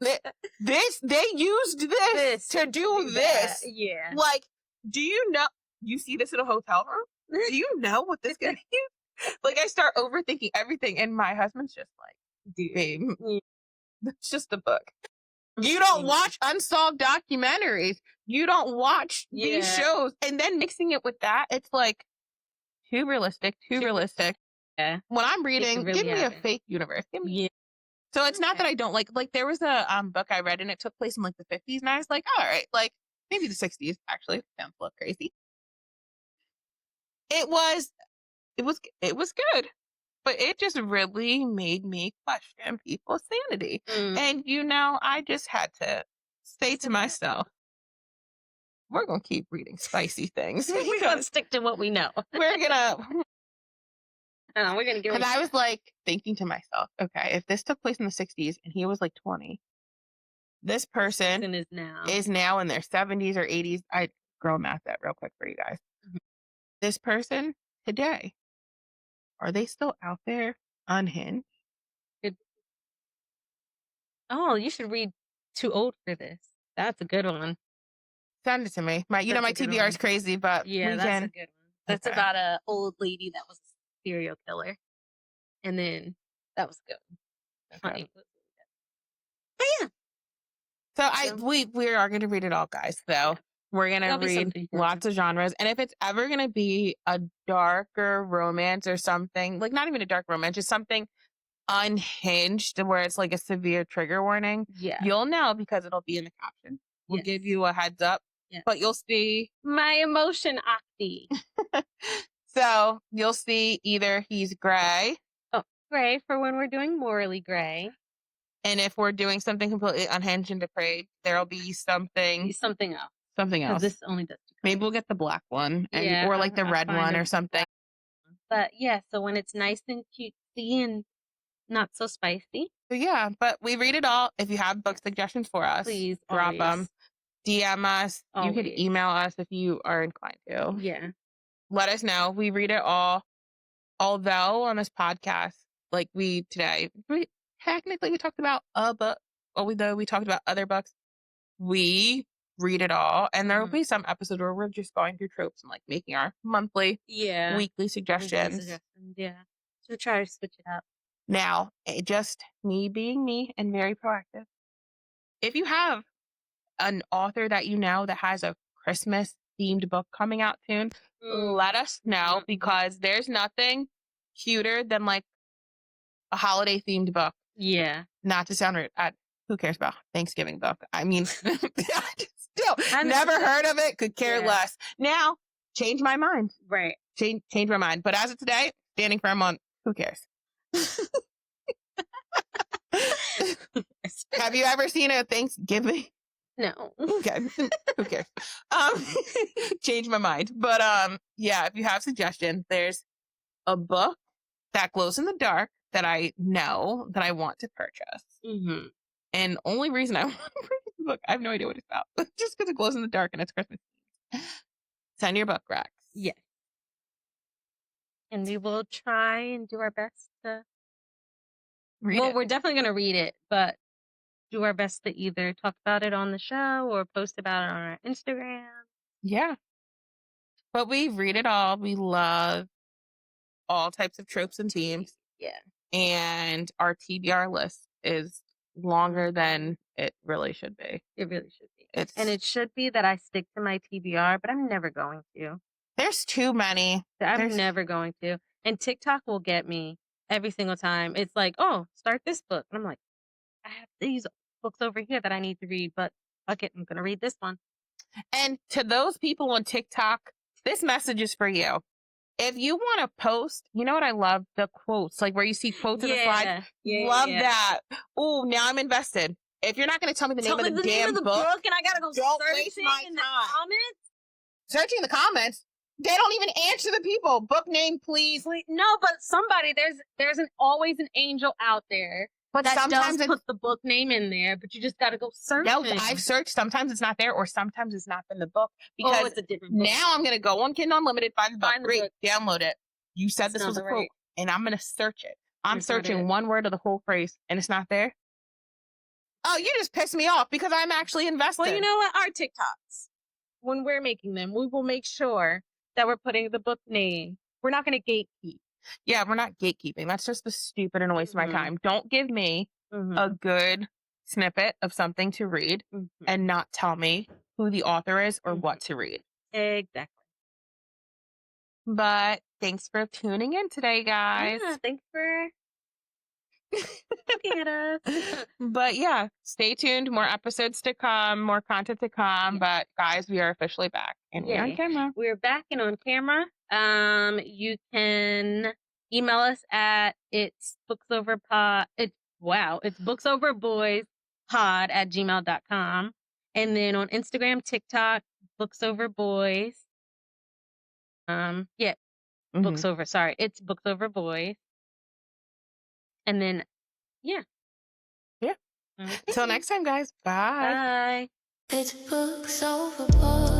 They used this to do this. Yeah. Like, do you know you see this in a hotel room? Do you know what this gonna do? Like I start overthinking everything, and my husband's just like, babe, it's just a book. You don't watch unsolved documentaries. You don't watch these shows. And then mixing it with that, it's like too realistic. Yeah. When I'm reading, really give me a fake universe. So it's not that I don't like there was a book I read and it took place in like the 50s and I was like, all right, like maybe the 60s actually. Sounds a little crazy. It was good. But it just really made me question people's sanity. And, you know, I just had to say to myself, we're going to keep reading spicy things. We're going to stick to what we know. We're going to get. Because I was like thinking to myself, okay, if this took place in the 60s and he was like 20, this person is now in their 70s or 80s. I girl math that real quick for you guys. Mm-hmm. This person today, are they still out there unhinged? Oh, you should read Too Old for This. That's a good one. Send it to me. My TBR is crazy, but that's a good one. That's about an old lady that was a serial killer, and then that was good. Funny. But yeah. So we are going to read it all, guys. So we're going to read lots of genres, and if it's ever going to be a darker romance or something, like not even a dark romance, just something unhinged where it's like a severe trigger warning, you'll know because it'll be in the caption. We'll give you a heads up, but you'll see my emotion octi. So you'll see either he's gray. Oh, gray for when we're doing morally gray. And if we're doing something completely unhinged and depraved, there'll be something else. This only does. Maybe we'll get the black one or like the red one or something. But yeah, so when it's nice and cutesy and not so spicy. So yeah, but we read it all. If you have book suggestions for us, please drop them. DM us. Always. You can email us if you are inclined to. Yeah. Let us know. We read it all. Although on this podcast, like we talked about a book. Although we talked about other books, we read it all. And there will be some episodes where we're just going through tropes and like making our weekly suggestions. Yeah. So try to switch it up. Now, just me being me and very proactive. If you have an author that you know that has a Christmas themed book coming out soon, let us know because there's nothing cuter than like a holiday themed book. Yeah. Not to sound rude. Who cares about Thanksgiving book? I mean, still never heard of it. Could care less. Now, change my mind. Right. Change my mind. But as of today, standing firm on who cares? Have you ever seen a Thanksgiving? No. Okay. Who cares? Change my mind. But if you have suggestions, there's a book that glows in the dark that I know that I want to purchase. Mm-hmm. And only reason I want to read the book, I have no idea what it's about. Just because it glows in the dark and it's Christmas. Send your book, Rex. Yes. And we will try and do our best to Read it. we're definitely going to read it, but do our best to either talk about it on the show or post about it on our Instagram. Yeah. But we read it all. We love all types of tropes and themes. Yeah. And our TBR list is longer than it really should be. It really should be. And it should be that I stick to my TBR, but I'm never going to. There's too many. I'm never going to. And TikTok will get me every single time. It's like, oh, start this book. And I'm like, I have these books over here that I need to read, but fuck it, I'm going to read this one. And to those people on TikTok, this message is for you. If you want to post, you know what I love? The quotes, like where you see quotes in the slides. Love that. Oh, now I'm invested. If you're not going to tell me the name of the damn book, and I got to go searching in the comments. Searching the comments. They don't even answer the people. Book name, please. No, but somebody, there's always an angel out there. But that sometimes does put the book name in there, but you just got to go search. No, I've searched. Sometimes it's not there, or sometimes it's not in the book. Because it's a different book. Now I'm going to go on Kindle Unlimited, find the book, download it. You said this was a quote, and I'm going to search it. I'm searching one word of the whole phrase, and it's not there. Oh, you just pissed me off because I'm actually invested. Well, you know what? Our TikToks, when we're making them, we will make sure that we're putting the book name. We're not going to gatekeep. Yeah, we're not gatekeeping. That's just the stupid and a waste of my time. Don't give me a good snippet of something to read and not tell me who the author is or what to read. Exactly. But thanks for tuning in today, guys. Yeah, thanks for looking at us. But yeah, stay tuned. More episodes to come, more content to come. Yeah. But guys, we are officially back and we're on camera. We're back and on camera. You can email us at it's booksoverboyspod@gmail.com. And then on Instagram, TikTok, booksoverboys. Booksover. Sorry, it's booksoverboys. And then, yeah. Until next time, guys. Bye. Bye. It's books over boys.